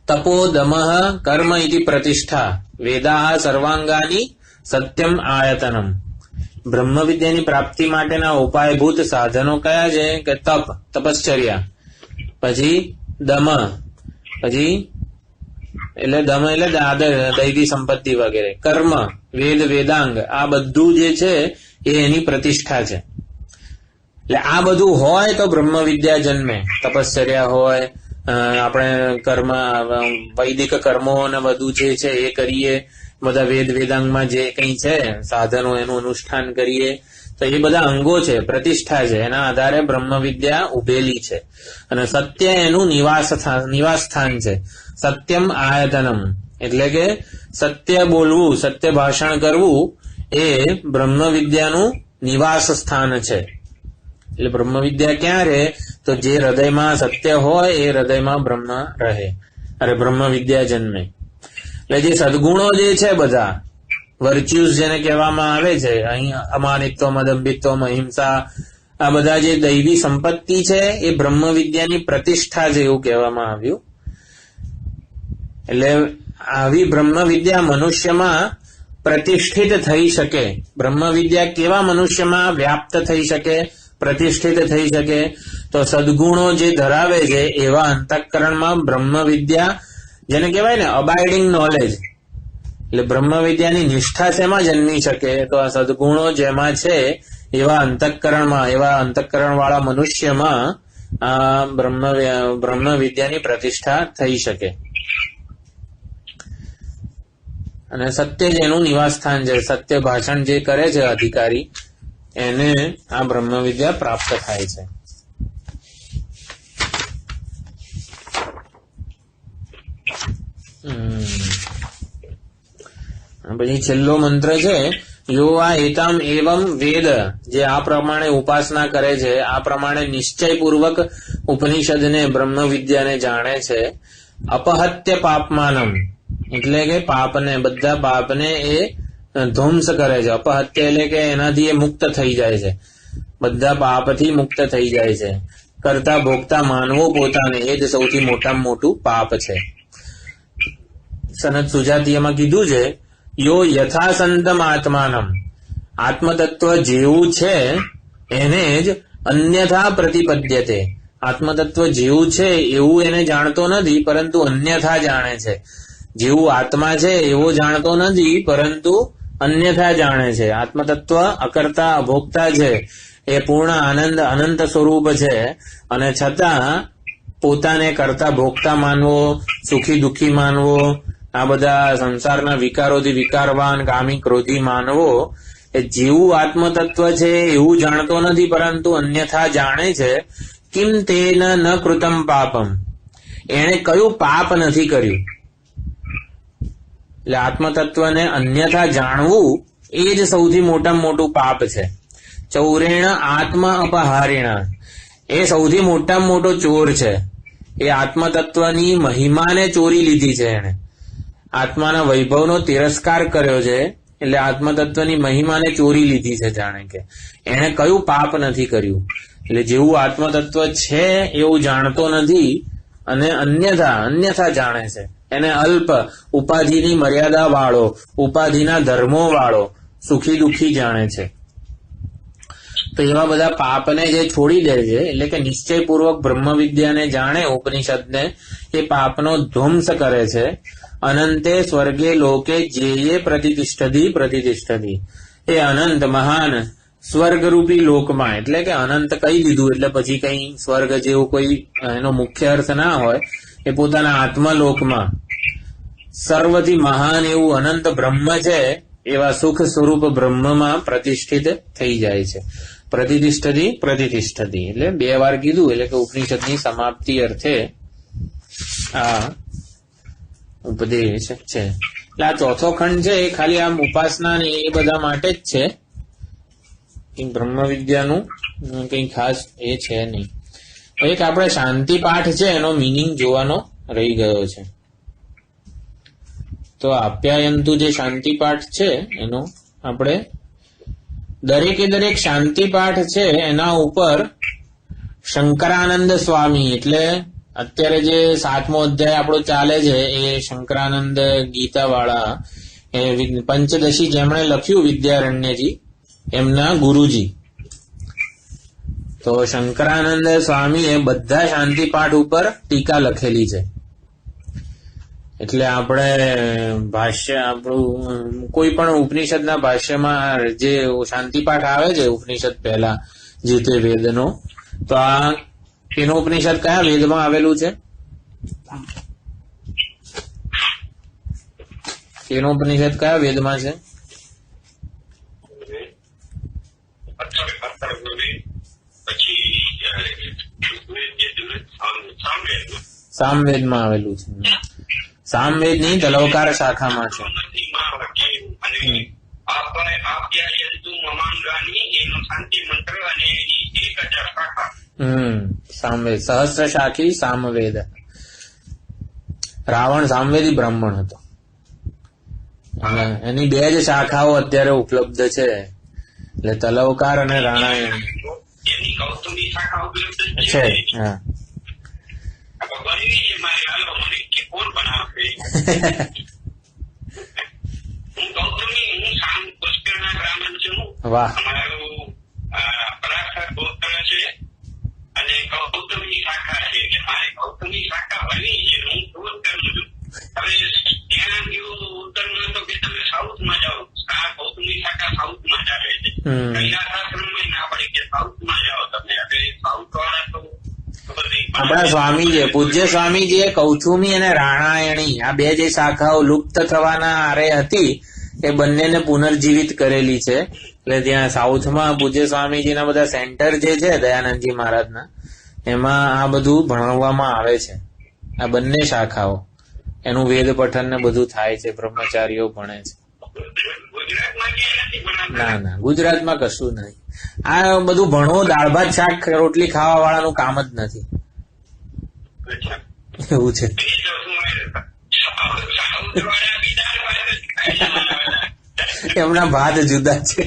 તપો દમઃ કર્મ ઇતિ પ્રતિષ્ઠા વેદાઃ સર્વાંગાની સત્યમ આયતનમ. બ્રહ્મ વિદ્યાની પ્રાપ્તિ માટેના ઉપાયભૂત સાધનો કયા છે? કે તપ, તપશ્ચર્યા, પછી દમ, પછી એટલે દમ એટલે દૈવી સંપત્તિ વગેરે, કર્મ, વેદ, વેદાંગ, આ બધું જે છે એ એની પ્રતિષ્ઠા છે. એટલે આ બધું હોય તો બ્રહ્મ વિદ્યા જન્મે. તપશ્ચર્યા હોય, આપણે કર્મ, વૈદિક કર્મો ને બધું જે છે એ કરીએ, બધા વેદ વેદાંગમાં જે કંઈ છે સાધનો એનું અનુષ્ઠાન કરીએ, તો એ બધા અંગો છે, પ્રતિષ્ઠા છે. એના આધારે બ્રહ્મ વિદ્યા ઉભેલી છે. અને સત્ય એનું નિવાસ સ્થાન છે. સત્યમ આયતનમ એટલે કે સત્ય બોલવું, સત્ય ભાષણ કરવું એ બ્રહ્મ વિદ્યાનું નિવાસ સ્થાન છે. એટલે બ્રહ્મ વિદ્યા ક્યાં રહે? તો જે હૃદયમાં સત્ય હોય એ હૃદયમાં બ્રહ્મ રહે, અરે બ્રહ્મ વિદ્યા જન્મે. એટલે જે સદગુણો જે છે બધા વર્ચ્યુઝ જેને કહેવામાં આવે છે, અહીં અમાનિત્વ, અદંભિત્વ, અહિંસા, આ બધા જે દૈવી સંપત્તિ છે એ બ્રહ્મ વિદ્યાની પ્રતિષ્ઠા છે એવું કહેવામાં આવ્યું. એટલે આવી બ્રહ્મ વિદ્યા મનુષ્યમાં પ્રતિષ્ઠિત થઈ શકે. બ્રહ્મ વિદ્યા કેવા મનુષ્યમાં વ્યાપ્ત થઈ શકે, પ્રતિષ્ઠિત થઈ શકે? તો સદગુણો જે ધરાવે છે એવા અંતઃકરણમાં બ્રહ્મ વિદ્યા, જેને કહેવાય ને અબાઇડિંગ નોલેજ, એટલે બ્રહ્મ વિદ્યાની નિષ્ઠા શેમાં જન્મી શકે? તો આ સદગુણો જેમાં છે એવા અંતઃકરણમાં, એવા અંતઃકરણ વાળા મનુષ્યમાં આ બ્રહ્મ વિદ્યાની પ્રતિષ્ઠા થઈ શકે. અને સત્ય જેનું નિવાસ સ્થાન છે, સત્ય ભાષણ જે કરે છે અધિકારી, એને આ બ્રહ્મ વિદ્યા પ્રાપ્ત થાય છે. પછી છેલ્લો મંત્ર છે, યો આ એતામ એવમ વેદ, જે આ પ્રમાણે ઉપાસના કરે છે, આ પ્રમાણે નિશ્ચયપૂર્વક ઉપનિષદને બ્રહ્મ વિદ્યાને જાણે છે, અપહત્ય પાપમાનમ, એટલે કે પાપને, બધા પાપને એ ધ્વંસ કરે છે. અપહત્ય એટલે કે એનાથી એ મુક્ત થઈ જાય છે, બધા પાપથી મુક્ત થઈ જાય છે. કરતા ભોગતા માનવો પોતાને, એ જ સૌથી મોટામાં મોટું પાપ છે. સનત સુજાતીયમાં કીધું છે, યો યથાસંતમ આત્માનમ, આત્મતત્વ જેવું છે એને જ અન્યથા પ્રતિપદ્યતે, આત્મતત્વ જેવું છે એવું એને જાણતો નથી, પરંતુ અન્યથા જાણે છે. જેવું આત્મા છે એવો જાણતો નથી, પરંતુ અન્યથા જાણે છે. આત્મતત્વ અકર્તા અભોક્તા છે, એ પૂર્ણ આનંદ અનંત સ્વરૂપ છે, અને છતાં પોતાને કરતા ભોગતા માનવો, સુખી દુઃખી માનવો, આ બધા સંસારના વિકારોથી વિકારવાન, કામી ક્રોધી માનવો, એ જેવું આત્મતત્વ છે એવું જાણતો નથી, પરંતુ અન્યથા જાણે છે. કિમ તેન ન કૃતમ પાપમ, એણે કયું પાપ નથી કર્યું. એટલે આત્મતત્વને અન્યથા જાણવું એ જ સૌથી મોટામાં મોટું પાપ છે. ચૌરેણ આત્મ અપહારિણ, એ સૌથી મોટામાં મોટો ચોર છે. એ આત્મતત્વની મહિમાને ચોરી લીધી છે. એણે આત્માના વૈભવનો તિરસ્કાર કર્યો છે, એટલે આત્મતત્વની મહિમાને ચોરી લીધી છે. જાણે કે એણે કયું પાપ નથી કર્યું. એટલે જેવું આત્મતત્વ છે એવું જાણતો નથી, અને અન્યથા જાણે છે. એને અલ્પ, ઉપાધિની મર્યાદા વાળો, ઉપાધિના ધર્મો વાળો, સુખી દુઃખી જાણે છે. તો એવા બધા પાપને જે છોડી દે છે, એટલે કે નિશ્ચયપૂર્વક બ્રહ્મ વિદ્યાને જાણે, ઉપનિષદને, એ પાપનો ધ્વંસ કરે છે. અનંતે સ્વર્ગે લોકે જેયે પ્રતિષ્ઠતી, એ અનંત મહાન સ્વર્ગરૂપી લોકમાં, એટલે કે અનંત કહી દીધું એટલે પછી કઈ સ્વર્ગ જેવું કોઈ એનો મુખ્ય અર્થ ના હોય, એ પોતાના આત્મલોકમાં સર્વથી મહાન એવું અનંત બ્રહ્મ છે એવા સુખ સ્વરૂપ બ્રહ્મમાં પ્રતિષ્ઠિત થઈ જાય છે. પ્રતિષ્ઠતી એટલે 2 વાર કીધું, એટલે કે ઉપનિષદની સમાપ્તિ અર્થે આ ઉપદેશ છે. એટલે આ ચોથો ખંડ છે એ ખાલી આમ ઉપાસના ને એ બધા માટે જ છે, બ્રહ્મ વિદ્યાનું કઈ ખાસ એ છે નહીં. એક આપણે શાંતિ પાઠ છે એનો મિનિંગ જોવાનો રહી ગયો છે. તો આપ્યાયંતુ જે શાંતિ પાઠ છે એનો આપણે દરેક શાંતિ પાઠ છે એના ઉપર શંકરાનંદ સ્વામી, એટલે અત્યારે જે 7મો અધ્યાય આપણો ચાલે છે એ શંકરાનંદ ગીતા વાળા પંચદશી જેમણે લખ્યું વિદ્યારણ્યજી, એમના ગુરુજી. તો શંકરાનંદ સ્વામીએ બધા શાંતિ પાઠ ઉપર ટીકા લખેલી છે. એટલે આપણે ભાષ્ય, આપણું કોઈ પણ ઉપનિષદના ભાષ્યમાં જે શાંતિ પાઠ આવે છે ઉપનિષદ પહેલા જે તે વેદનો, તો આ એનો ઉપનિષદ કયા વેદમાં આવેલું છે? એનો ઉપનિષદ કયા વેદમાં છે? સામવેદમાં આવેલું છે. સામવેદની તલવકાર શાખામાં છે. સામવેદ સહસ્ત્ર શાખી સામવેદ. રાવણ સામવેદી બ્રાહ્મણ હતો, અને એની બે જ શાખાઓ અત્યારે ઉપલબ્ધ છે, એટલે તલવકાર અને રાણાયણ એની કૌતુંબી શાખા ઉપલબ્ધ છે. હા, બનવી છે મારે, હાલો મને કે કોણ બનાવશે? હું કૌતુંબી, હું સામ પુષ્કરના બ્રાહ્મણ છું. વાહ. અમારું પરાશર ગોત્ર છે અને કૌતુંબી શાખા છે, એટલે મારે કૌતુંબી શાખા બનવી છે. હું શોધ કરું છું. હવે ત્યાં ગયું ઉત્તરમાં તો કે તમે સાઉથમાં જાઓ, આ કૌતુંબી શાખા સાઉથમાં ચાલે છે. કૈલાસાશ્રમમાં ના પડે કે સાઉથમાં જાઓ તમે. હવે સાઉથ વાળા તો આપણા સ્વામીજીએ, પૂજ્ય સ્વામીજીએ કૌથુમી અને રાણાયણી આ બે જે શાખાઓ લુપ્ત થવાના આરે હતી એ બંનેને પુનર્જીવિત કરેલી છે. એટલે ત્યાં સાઉથમાં પૂજ્ય સ્વામીજીના બધા સેન્ટર જે છે દયાનંદજી મહારાજના, એમાં આ બધું ભણાવવામાં આવે છે. આ બંને શાખાઓ, એનું વેદ પઠન ને બધું થાય છે, બ્રહ્મચારીઓ ભણે છે. ના ના, ગુજરાતમાં કશું નહીં. આ બધું ભણવું, દાળ ભાત શાક રોટલી ખાવા વાળાનું કામ જ નથી. એવું છે. એમના ભાત જુદા છે.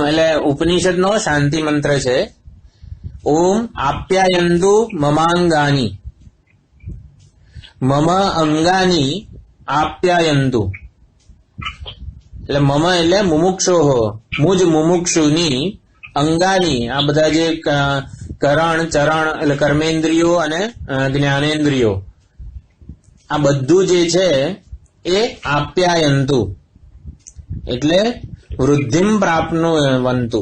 એટલે ઉપનિષદ નો શાંતિ મંત્ર છે, ઓમ આપ્યાયંતુ મમાંગાની, મમ અંગાની આપ્યાયંતુ. એટલે મમ એટલે મુમુક્ષોહો, મુજ મુમુક્ષુની, અંગાની આ બધા જે કરણ ચરણ એટલે કર્મેન્દ્રિયો અને જ્ઞાનેન્દ્રિયો, આ બધું જે છે એ આપ્યાયંતુ એટલે વૃદ્ધિમ પ્રાપ્નુવંતુ.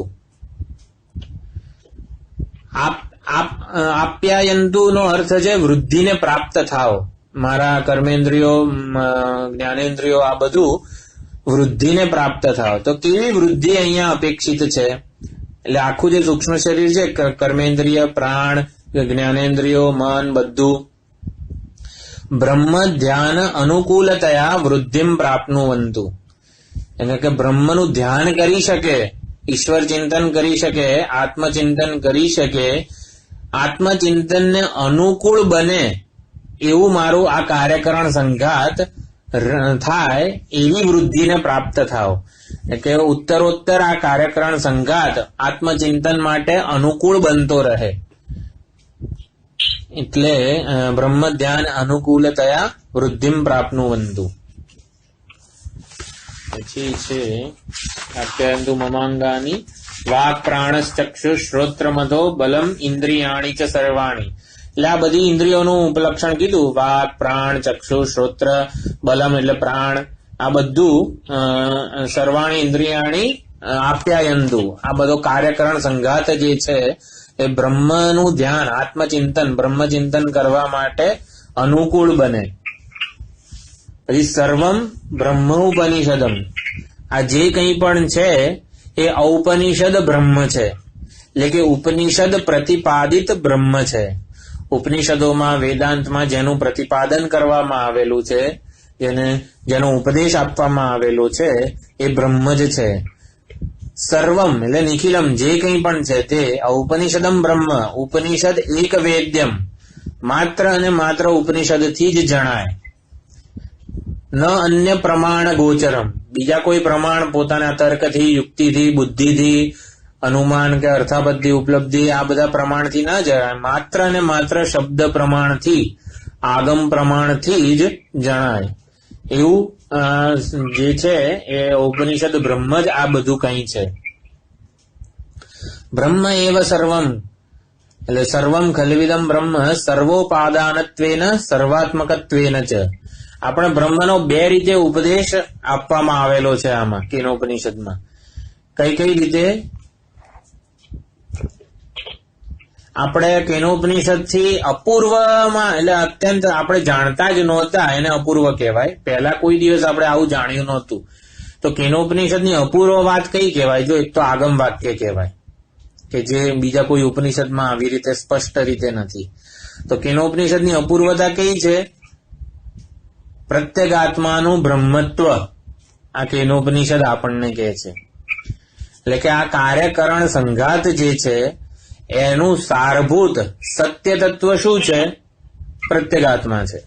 આપ્યાયંતુ નો અર્થ છે વૃદ્ધિને પ્રાપ્ત થાવ. મારા કર્મેન્દ્રિયો જ્ઞાનેન્દ્રિયો આ બધું વૃદ્ધિને પ્રાપ્ત થાવ. તો કેવી વૃદ્ધિ અહીંયા અપેક્ષિત છે? એટલે આખું જે સૂક્ષ્મ શરીર છે, કર્મેન્દ્રિય, પ્રાણ, જ્ઞાનેન્દ્રિયો, મન, બધું બ્રહ્મ ધ્યાન અનુકૂલતયા વૃદ્ધિમ પ્રાપ્નુવંતુ. એટલે કે બ્રહ્મનું ધ્યાન કરી શકે, ઈશ્વર ચિંતન કરી શકે, આત્મચિંતન કરી શકે, આત્મચિંતનને અનુકૂળ બને એવું મારું આ કાર્યકરણ સંઘાત થાય, એવી વૃદ્ધિને પ્રાપ્ત થાવ. એટલે ઉત્તરોત્તર આ કાર્યકરણ સંઘાત આત્મચિંતન માટે અનુકૂળ બનતો રહે. એટલે બ્રહ્મ ધ્યાન અનુકૂલતયા વૃદ્ધિમ પ્રાપ્નુવંતુ. પછી છે આપ્યાયંતુ મમાંગાની વાક પ્રાણશ્ચક્ષુ શ્રોત્રમધો બલમ ઇન્દ્રિયાણી ચ સર્વાણી. એટલે આ બધી ઇન્દ્રિયોનું ઉપલક્ષણ કીધું. વાક, પ્રાણ, ચક્ષુ, શ્રોત્ર, બલમ એટલે પ્રાણ, આ બધું સર્વાણી ઇન્દ્રિયાણી આપ્યાયંતુ. આ બધો કાર્યકરણ સંઘાત જે છે એ બ્રહ્મનું ધ્યાન, આત્મચિંતન, બ્રહ્મચિંતન કરવા માટે અનુકૂળ બને. પછી સર્વમ બ્રહ્મ ઉપનિષદમ, આ જે કંઈ પણ છે એ ઔપનિષદ બ્રહ્મ છે. એટલે કે ઉપનિષદ પ્રતિપાદિત બ્રહ્મ છે. ઉપનિષદોમાં, વેદાંતમાં જેનું પ્રતિપાદન કરવામાં આવેલું છે, જેનો ઉપદેશ આપવામાં આવેલો છે એ બ્રહ્મ જ છે. સર્વમ એટલે નિખિલમ, જે કંઈ પણ છે તે ઔપનિષદમ બ્રહ્મ, ઉપનિષદ એક વેદ્યમ, માત્ર અને માત્ર ઉપનિષદથી જ જણાય. ન અન્ય પ્રમાણ ગોચરમ, બીજા કોઈ પ્રમાણ પોતાના તર્કથી, યુક્તિથી, બુદ્ધિથી, અનુમાન કે અર્થાબદ્ધિ, ઉપલબ્ધિ આ બધા પ્રમાણથી ન જણાય. માત્ર અને માત્ર શબ્દ પ્રમાણથી, આગમ પ્રમાણથી જ જણાય. એવું જે છે એ ઉપનિષદ બ્રહ્મ જ આ બધું કંઈ છે. બ્રહ્મ એવ સર્વમ, એટલે સર્વમ ખલ્વિદમ બ્રહ્મ સર્વોપાદાનત્વેન સર્વાત્મકત્વેન ચ. આપણે બ્રહ્મનો બે રીતે ઉપદેશ આપવામાં આવેલો છે આમાં કેનોપનિષદમાં. કઈ કઈ રીતે? આપણે કેનોપનિષદ થી અપૂર્વમાં, એટલે અત્યંત આપણે જાણતા જ નહોતા, એને અપૂર્વ કહેવાય. પહેલા કોઈ દિવસ આપણે આવું જાણ્યું નહોતું. તો કેનોપનિષદની અપૂર્વ વાત કઈ કહેવાય? જો એક તો આગમ વાક્ય કહેવાય, કે જે બીજા કોઈ ઉપનિષદમાં આવી રીતે સ્પષ્ટ રીતે નથી. તો કેનોપનિષદની અપૂર્વતા કઈ છે? પ્રત્યેગાત્માનું બ્રહ્મત્વ આ કેનોપનિષદ આપણને કહે છે. એટલે કે આ કાર્યકરણ સંઘાત જે છે એનું સારભૂત સત્ય તત્વ શું છે? પ્રત્યેગાત્મા છે.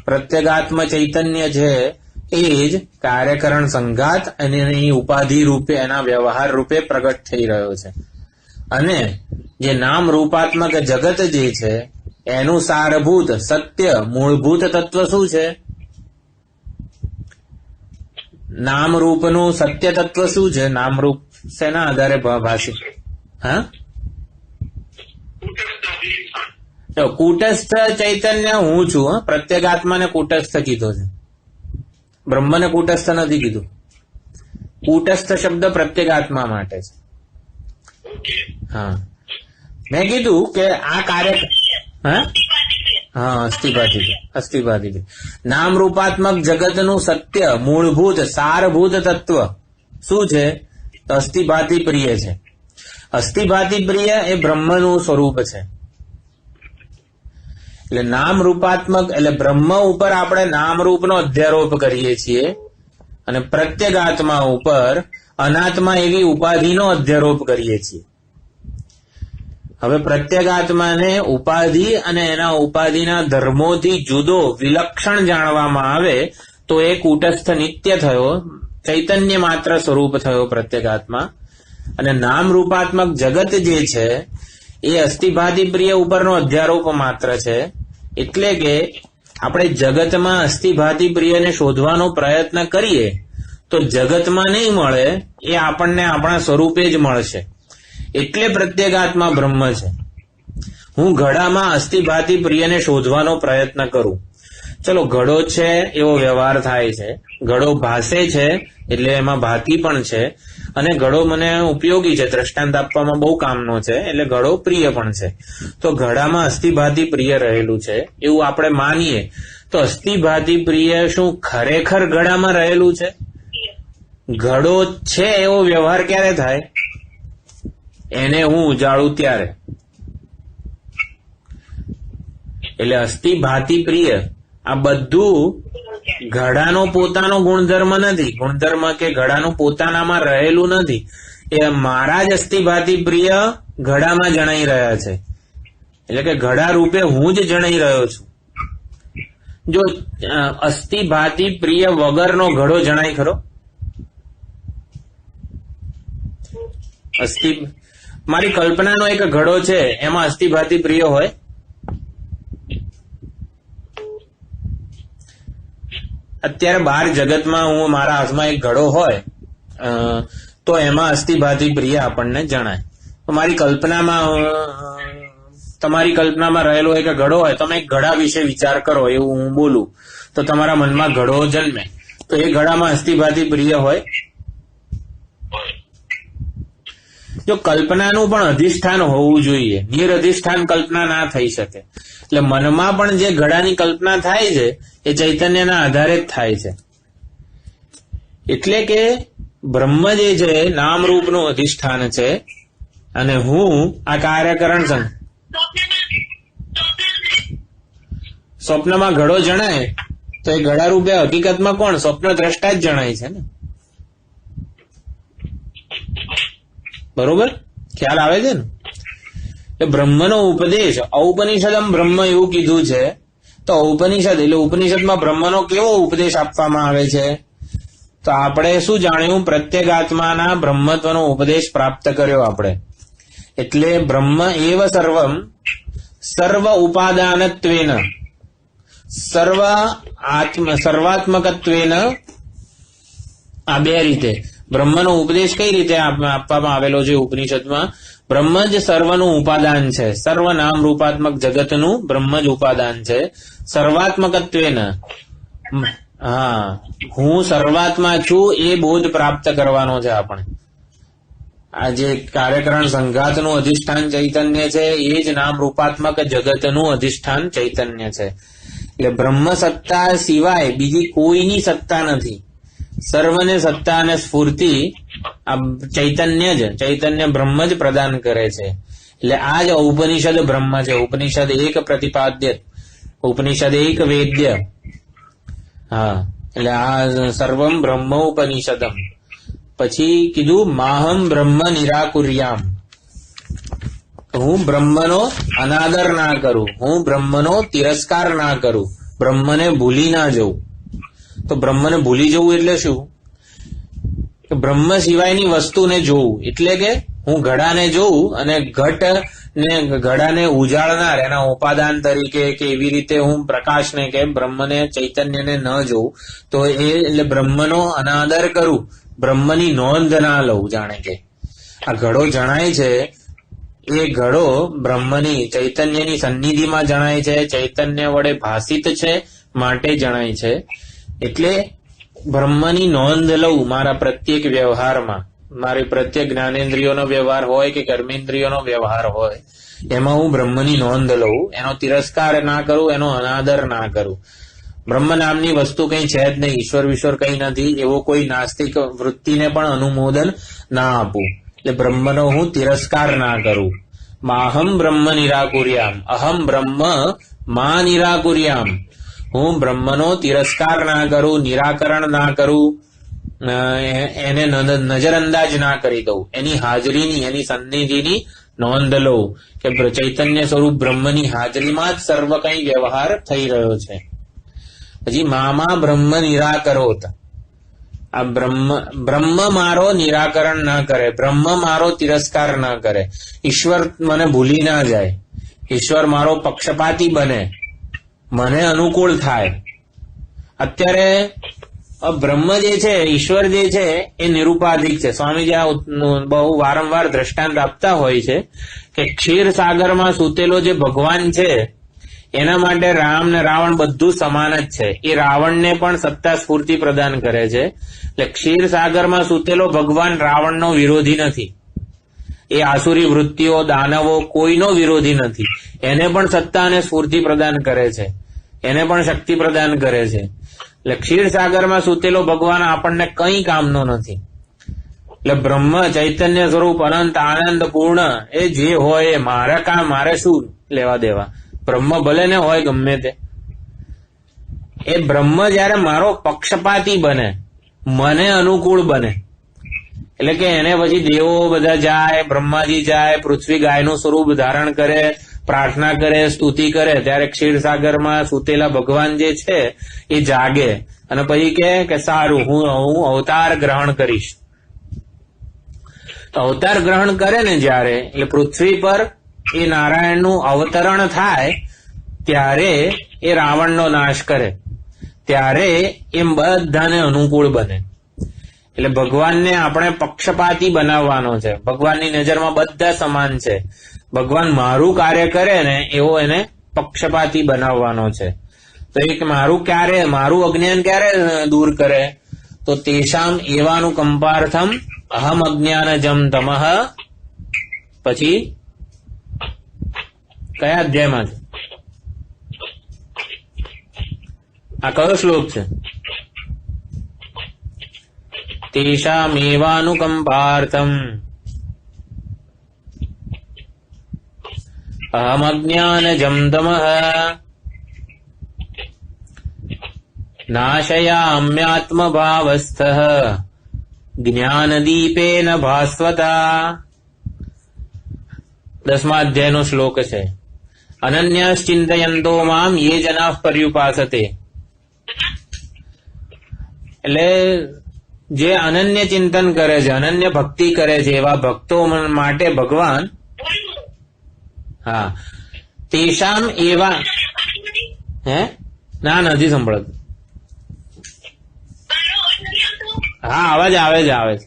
પ્રત્યેગાત્મ ચૈતન્ય છે એ જ કાર્યકરણ સંઘાત અને એની ઉપાધિ રૂપે, એના વ્યવહાર રૂપે પ્રગટ થઈ રહ્યો છે. અને જે નામ રૂપાત્મક જગત જે છે એનું સારભૂત સત્ય મૂળભૂત તત્વ શું છે? નામરૂપનું સત્ય તત્વ શું છે? નામરૂપ શેના આધારે ભાષી? હા, કૂટસ્થ ચૈતન્ય હું છું. પ્રત્યેગાત્માને કૂટસ્થ કીધો છે, બ્રહ્મને કૂટસ્થ નથી કીધું. કૂટસ્થ શબ્દ પ્રત્યેગાત્મા માટે છે. હા, મેં કીધું કે આ કાર્ય અસ્થિભાતિ નામ રૂપાત્મક જગતનું સત્ય મૂળભૂત સારભૂત તત્વ શું છે? તો અસ્થિભાતિ પ્રિય છે. અસ્થિભાતિ પ્રિય એ બ્રહ્મનું સ્વરૂપ છે. એટલે નામ રૂપાત્મક એટલે બ્રહ્મ ઉપર આપણે નામરૂપનો અધ્યારોપ કરીએ છીએ અને પ્રત્યેગાત્મા ઉપર અનાત્મા એવી ઉપાધિનો અધ્યારોપ કરીએ છીએ. હવે પ્રત્યેગાત્માને ઉપાધિ અને એના ઉપાધિના ધર્મોથી જુદો વિલક્ષણ જાણવામાં આવે તો એ કૂટસ્થ નિત્ય થયો, ચૈતન્ય માત્ર સ્વરૂપ થયો પ્રત્યેગાત્મા. અને નામ રૂપાત્મક જગત જે છે એ અસ્થિભાતિ પ્રિય ઉપરનો અધ્યારોપ માત્ર છે. એટલે કે આપણે જગતમાં અસ્થિભાતિ પ્રિયને શોધવાનો પ્રયત્ન કરીએ તો જગતમાં નહીં મળે, એ આપણને આપણા સ્વરૂપે જ મળશે. એટલે પ્રત્યેગાત્મા બ્રહ્મ છે. હું ઘડામાં અસ્થિભાતિ પ્રિયને શોધવાનો પ્રયત્ન કરું. ચલો, ઘડો છે એવો વ્યવહાર થાય છે, ઘડો ભાસે છે એટલે એમાં ભાતિ પણ છે, અને ઘડો મને ઉપયોગી છે, દ્રષ્ટાંત આપવામાં બહુ કામનો છે, એટલે ઘડો પ્રિય પણ છે. તો ઘડામાં અસ્થિભાતિ પ્રિય રહેલું છે એવું આપણે માનીએ તો અસ્થિભાતિ પ્રિય શું ખરેખર ઘડામાં રહેલું છે? ઘડો છે એવો વ્યવહાર ક્યારે થાય? એને હું ઉજાડું ત્યારે. એટલે અસ્થિભાતિ પ્રિય આ બધું ઘડાનો પોતાનો ગુણધર્મ નથી, ગુણધર્મ કે ઘડાનું પોતાનામાં રહેલું નથી. એ મારા જ અસ્થિભાતિ પ્રિય ઘડામાં જણાઈ રહ્યા છે. એટલે કે ઘડા રૂપે હું જ જણાઈ રહ્યો છું. જો અસ્થિભાતિ પ્રિય વગરનો ઘડો જણાય ખરો? મારી કલ્પનાનો એક ઘડો છે, એમાં અસ્થિભાતિ પ્રિય હોય? અત્યારે બહાર જગતમાં હું મારા હાથમાં એક ઘડો હોય તો એમાં અસ્થિભાતિ પ્રિય આપણને જણાય. તો મારી કલ્પનામાં, તમારી કલ્પનામાં રહેલો એક ઘડો હોય, તમે એક ઘડા વિશે વિચાર કરો એવું હું બોલું તો તમારા મનમાં ઘડો જન્મે, તો એ ઘડામાં અસ્થિભાતિ પ્રિય હોય? જો કલ્પનાનું પણ અધિષ્ઠાન હોવું જોઈએ, નિરઅધિષ્ઠાન કલ્પના ના થઈ શકે. એટલે મનમાં પણ જે ઘડાની કલ્પના થાય છે એ ચૈતન્યના આધારે જ થાય છે. એટલે કે બ્રહ્મ જે છે નામરૂપનું અધિષ્ઠાન છે અને હું આ કાર્યકરણ સંઘ. સ્વપ્નમાં ઘડો જણાય તો એ ઘડા રૂપે હકીકતમાં કોણ? સ્વપ્ન દ્રષ્ટા જ જણાય છે ને. બરોબર, ખ્યાલ આવે છે ને? એ બ્રહ્મનો ઉપદેશ ઔપનિષદમ બ્રહ્મ એવું કીધું છે. તો ઉપનિષદ એટલે ઉપનિષદમાં બ્રહ્મનો કેવો ઉપદેશ આપવામાં આવે છે? તો આપણે શું જાણ્યું? પ્રત્યેગાત્માના બ્રહ્મત્વનો ઉપદેશ પ્રાપ્ત કર્યો આપણે. એટલે બ્રહ્મ એવ સર્વમ સર્વ ઉપાદાનત્વેન સર્વાત્મકત્વેન, આ બે રીતે બ્રહ્મનો ઉપદેશ કઈ રીતે આપવામાં આવેલો છે ઉપનિષદમાં? બ્રહ્મ જ સર્વનું ઉપાદાન છે, સર્વ નામ રૂપાત્મક જગતનું બ્રહ્મ જ ઉપાદાન છે. સર્વાત્મકત્વેન, હા, હું સર્વાત્મા છું એ બોધ પ્રાપ્ત કરવાનો છે આપણે. આ જે કાર્યકરણ સંઘાતનું અધિષ્ઠાન ચૈતન્ય છે એ જ નામ રૂપાત્મક જગતનું અધિષ્ઠાન ચૈતન્ય છે. એટલે બ્રહ્મ સત્તા સિવાય બીજી કોઈની સત્તા નથી. સર્વને સત્તા અને સ્ફૂર્તિ આ ચૈતન્ય બ્રહ્મ જ પ્રદાન કરે છે. એટલે આ જ ઉપનિષદ બ્રહ્મ છે. ઉપનિષદ એક પ્રતિપાદ્ય, ઉપનિષદ એક વેદ્ય. હા, એટલે આ સર્વમ બ્રહ્મ ઉપનિષદમ. પછી કીધું માહમ બ્રહ્મ નિરાકુર્યામ. હું બ્રહ્મનો અનાદર ના કરું, હું બ્રહ્મનો તિરસ્કાર ના કરું, બ્રહ્મને ભૂલી ના જવું. તો બ્રહ્મને ભૂલી જવું એટલે શું? કે બ્રહ્મ સિવાયની વસ્તુને જોવું. એટલે કે હું ઘડાને જોઉં અને ઘડાને ઉજાળનાર એના ઉપાદાન તરીકે કે એવી રીતે હું પ્રકાશને કે બ્રહ્મને ચૈતન્યને ન જોઉં, તો એ એટલે બ્રહ્મનો અનાદર કરું, બ્રહ્મની નોંધ ના લઉં. જાણે કે આ ઘડો જણાય છે, એ ઘડો બ્રહ્મની ચૈતન્યની સન્નિધિમાં જણાય છે, ચૈતન્ય વડે ભાષિત છે માટે જણાય છે. એટલે બ્રહ્મની નોંધ લઉં મારા પ્રત્યેક વ્યવહારમાં, મારી પ્રત્યેક જ્ઞાનેન્દ્રિયોનો વ્યવહાર હોય કે કર્મેન્દ્રિયોનો વ્યવહાર હોય, એમાં હું બ્રહ્મની નોંધ લઉં, એનો તિરસ્કાર ના કરું, એનો અનાદર ના કરું. બ્રહ્મ નામની વસ્તુ કઈ છે જ નહીં, ઈશ્વર વિશ્વર કઈ નથી, એવો કોઈ નાસ્તિક વૃત્તિને પણ અનુમોદન ના આપું. એટલે બ્રહ્મનો હું તિરસ્કાર ના કરું. માહમ બ્રહ્મ નિરાકુર્યામ, અહમ બ્રહ્મ મા નિરાકુર્યામ. હું બ્રહ્મનો તિરસ્કાર ના કરું, નિરાકરણ ના કરું, એને નજરઅંદાજ ના કરી દઉં, એની હાજરીની, એની સન્નિધિની નોંધ લઉં કે ચૈતન્ય સ્વરૂપ બ્રહ્મની હાજરીમાં જ સર્વ કઈ વ્યવહાર થઈ રહ્યો છે. પછી મામા બ્રહ્મ નિરાકરોત. આ બ્રહ્મ મારો નિરાકરણ ના કરે, બ્રહ્મ મારો તિરસ્કાર ના કરે, ઈશ્વર મને ભૂલી ના જાય, ઈશ્વર મારો પક્ષપાતી બને, મને અનુકૂળ થાય. અત્યારે બ્રહ્મ જે છે, ઈશ્વર જે છે એ નિરુપાધિક છે. સ્વામીજી આ બહુ વારંવાર દ્રષ્ટાંત આપતા હોય છે કે ક્ષીર સાગરમાં સૂતેલો જે ભગવાન છે એના માટે રામ ને રાવણ બધું સમાન જ છે. એ રાવણને પણ સત્તા સ્ફૂર્તિ પ્રદાન કરે છે. એટલે ક્ષીર સાગરમાં સૂતેલો ભગવાન રાવણનો વિરોધી નથી, એ આસુરી વૃત્તિઓ દાનવો કોઈનો વિરોધી નથી. એને પણ સત્તા અને સ્ફૂર્તિ પ્રદાન કરે છે, એને પણ શક્તિ પ્રદાન કરે છે. એટલે ક્ષીર સાગરમાં સૂતેલો ભગવાન આપણને કઈ કામનો નથી. એટલે બ્રહ્મ ચૈતન્ય સ્વરૂપ અનંત આનંદ પૂર્ણ એ જે હોય એ મારે શું લેવા દેવા. બ્રહ્મ ભલે ને હોય ગમે તે, એ બ્રહ્મ જયારે મારો પક્ષપાતી બને, મને અનુકૂળ બને, એટલે કે એને પછી દેવો બધા જાય, બ્રહ્માજી જાય, પૃથ્વી ગાયનું સ્વરૂપ ધારણ કરે, પ્રાર્થના કરે, સ્તુતિ કરે, ત્યારે ક્ષીરસાગરમાં સૂતેલા ભગવાન જે છે એ જાગે અને પછી કે સારું હું અવતાર ગ્રહણ કરીશ. તો અવતાર ગ્રહણ કરે ને જયારે, એટલે પૃથ્વી પર એ નારાયણનું અવતરણ થાય ત્યારે એ રાવણનો નાશ કરે, ત્યારે એમ બધાને અનુકૂળ બને. એટલે ભગવાનને આપણે પક્ષપાતી બનાવવાનો છે. ભગવાનની નજરમાં બધા સમાન છે. ભગવાન મારું કાર્ય કરે ને એવો એને પક્ષપાતી બનાવવાનો છે. તો એક મારું અજ્ઞાન ક્યારે દૂર કરે? તો તેષામ એવાનુકંપાર્થમ અહમ અજ્ઞાનજમ તમઃ. પછી કયા અધ્યાયમાં છે આ? કયો શ્લોક છે? તેષામેવાનુકંપાર્થમ અહમ અજ્ઞાનજમ તમઃ નાશયામ્યાત્મભાવસ્થઃ જ્ઞાનદીપેન ભાસ્વતા. 10મા અધ્યાયનો શ્લોક છે. અનન્યશ્ચિંતયંતો મામ યે જનાઃ પર્યુપાસતે. એટલે જે અનન્ય ચિંતન કરે છે, અનન્ય ભક્તિ કરે છે, એવા ભક્તો માટે ભગવાન તેષામ એવા ના નથી સંભળાતું. અવાજ આવે છે.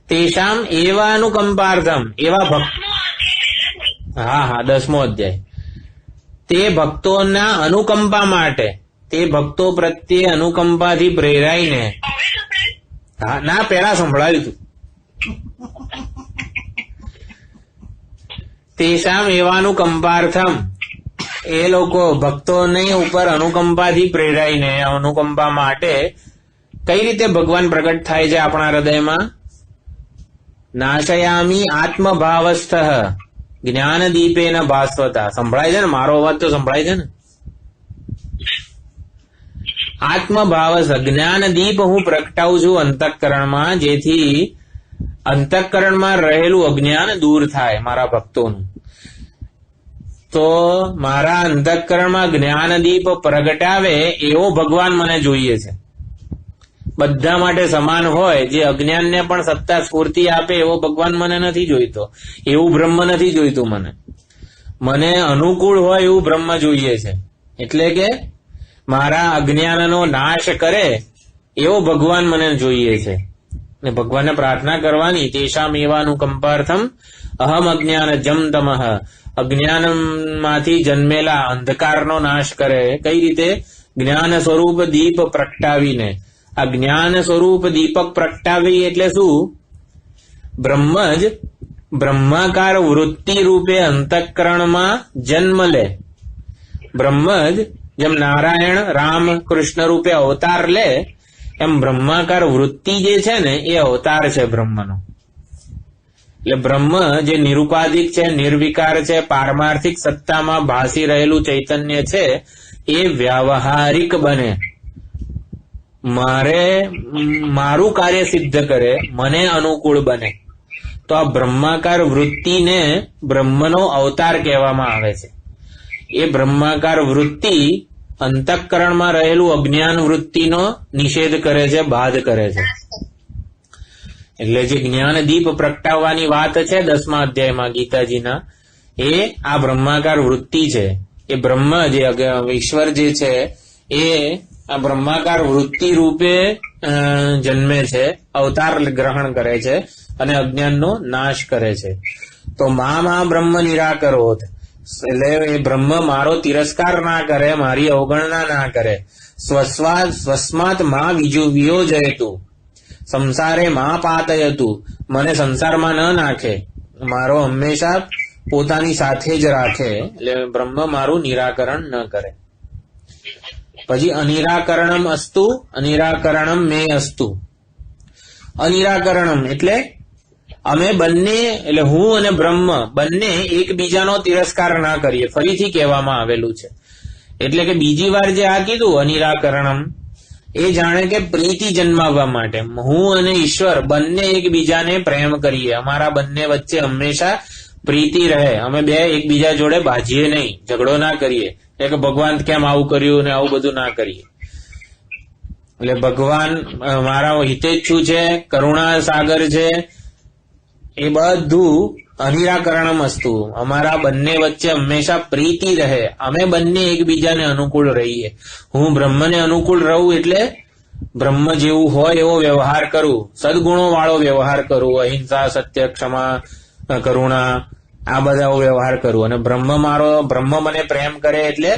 તેષામ એવાનુકંપાર્થમ, એવા ભક્ત 10મો અધ્યાય. તે ભક્તોના અનુકંપા માટે, તે ભક્તો પ્રત્યે અનુકંપાથી પ્રેરાઈને. ના પેલા સંભળાયું હતું. તેષામ એવાનુકંપાર્થમ, એ લોકો ભક્તોની ઉપર અનુકંપાથી પ્રેરાઈને, અનુકંપા માટે કઈ રીતે ભગવાન પ્રગટ થાય છે આપણા હૃદયમાં? નાશયામી આત્મભાવસ્થ જ્ઞાનદીપેન ભાસ્વતા. સંભળાય છે ને? મારો અવાજ તો સંભળાય છે ને? આત્મભાવ જ્ઞાનદીપ હું પ્રગટાવું છું અંતઃકરણમાં, જેથી અંતઃકરણમાં રહેલું અજ્ઞાન દૂર થાય મારા ભક્તોનું, તો મારા અંતઃકરણમાં જ્ઞાન દીપ પ્રગટાવે એવો ભગવાન મને જોઈએ છે. બધા માટે સમાન હોય, જે અજ્ઞાનને પણ સત્તા સ્ફૂર્તિ આપે એવો ભગવાન મને નથી જોઈતો, એવું બ્રહ્મ નથી જોઈતું. મને અનુકૂળ હોય એવું બ્રહ્મ જોઈએ છે. એટલે કે મારા અજ્ઞાનનો નાશ કરે એવો ભગવાન મને જોઈએ છે. ને ભગવાનને પ્રાર્થના કરવાની, તેષામ એવાનુકંપાર્થમ અહમ અજ્ઞાન જમ તમઃ, અજ્ઞાનમાંથી જન્મેલા અંધકારનો નાશ કરે. કઈ રીતે? જ્ઞાન સ્વરૂપ દીપ પ્રગટાવીને. આ જ્ઞાન સ્વરૂપ દીપક પ્રગટાવી એટલે શું? બ્રહ્મ જ બ્રહ્માકાર વૃત્તિ રૂપે અંતઃકરણમાં જન્મ લે. બ્રહ્મ જ જેમ નારાયણ રામ કૃષ્ણ રૂપે અવતાર લે, એમ બ્રહ્માકાર વૃત્તિ જે છે ને એ અવતાર છે બ્રહ્મનો. એટલે બ્રહ્મ જે નિરુપાધિક છે, નિર્વિકાર છે, પારમાર્થિક સત્તામાં ભાસી રહેલું ચૈતન્ય છે, એ વ્યાવહારિક બને, મારું કાર્ય સિદ્ધ કરે, મને અનુકૂળ બને. તો આ બ્રહ્માકાર વૃત્તિને બ્રહ્મનો અવતાર કહેવામાં આવે છે. એ બ્રહ્માકાર વૃત્તિ અંતઃકરણમાં રહેલું અજ્ઞાન વૃત્તિનો નિષેધ કરે છે, બાધ કરે છે. એટલે જે જ્ઞાન દીપ પ્રગટાવવાની વાત છે 10મા અધ્યાયમાં ગીતાજીના, એ આ બ્રહ્માકાર વૃત્તિ છે. એ બ્રહ્મ જે ઈશ્વર જે છે એ આ બ્રહ્માકાર વૃત્તિ રૂપે જન્મે છે, અવતાર ગ્રહણ કરે છે અને અજ્ઞાનનો નાશ કરે છે. તો મા બ્રહ્મ નિરાકરોત, એટલે એ બ્રહ્મ મારો તિરસ્કાર ના કરે, મારી અવગણના ના કરે. સ્વસ્માત માં વિયોજયતુ, સંસારે માં પાતયતુ, મને સંસારમાં ન નાખે, મારો હંમેશા પોતાની સાથે જ રાખે. એટલે બ્રહ્મ મારું નિરાકરણ ન કરે. પછી અનિરાકરણમ અસ્તુ, અનિરાકરણમ મે અસ્તુ. અનિરાકરણમ એટલે અમે બંને, એટલે હું અને બ્રહ્મ બંને એકબીજાનો તિરસ્કાર ના કરીએ. ફરીથી કહેવામાં આવેલું છે. એટલે કે બીજી વાર જે આ કીધું અનિરાકરણમ, એ જાણે કે પ્રીતિ જન્માવવા માટે હું અને ઈશ્વર બંને એકબીજાને પ્રેમ કરીએ, અમારા બંને વચ્ચે હંમેશા પ્રીતિ રહે, અમે બે એકબીજા જોડે બાજીએ નહીં, ઝઘડો ના કરીએ. એટલે ભગવાન કેમ આવું કર્યું ને આવું બધું ના કરીએ. એટલે ભગવાન મારા હિતેચ્છુ છે, કરુણા સાગર છે, એ બધું અનિરાકરણમ અસ્તુ, અમારા બંને વચ્ચે હંમેશા પ્રીતિ રહે, અમે બંને એકબીજાને અનુકૂળ રહીએ. હું બ્રહ્મને અનુકૂળ રહું એટલે બ્રહ્મ જેવું હોય એવો વ્યવહાર કરું, સદગુણો વાળો વ્યવહાર કરું, અહિંસા, સત્ય, ક્ષમા, કરુણા, આ બધા વ્યવહાર કરું. અને બ્રહ્મ મને પ્રેમ કરે એટલે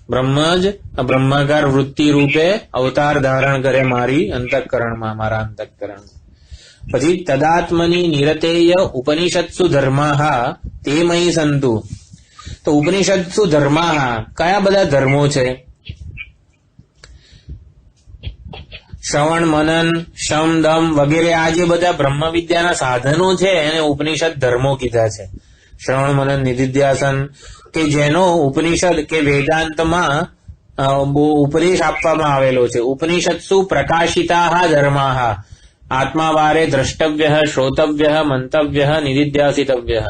બ્રહ્મ જ બ્રહ્માકાર વૃત્તિ રૂપે અવતાર ધારણ કરે મારી અંતઃકરણમાં, મારા અંતઃકરણમાં. પછી તદાત્મની નિરતેય ઉપનિષત્સુ ધર્માઃ તે મયી સંતુ. તો ઉપનિષત્સુ ધર્માઃ, કયા બધા ધર્મો છે? શ્રવણ, મનન, શમ, દમ વગેરે આ જે બધા બ્રહ્મ વિદ્યાના સાધનો છે એને ઉપનિષદ ધર્મો કીધા છે. શ્રવણ, મનન, નિધિધ્યાસન, કે જેનો ઉપનિષદ કે વેદાંતમાં ઉપદેશ આપવામાં આવેલો છે. ઉપનિષત્સુ પ્રકાશિતાઃ ધર્માઃ આત્માવારે દ્રષ્ટવ્ય, શ્રોતવ્ય, મંતવ્ય, નિધિધ્યાસિતવ્ય.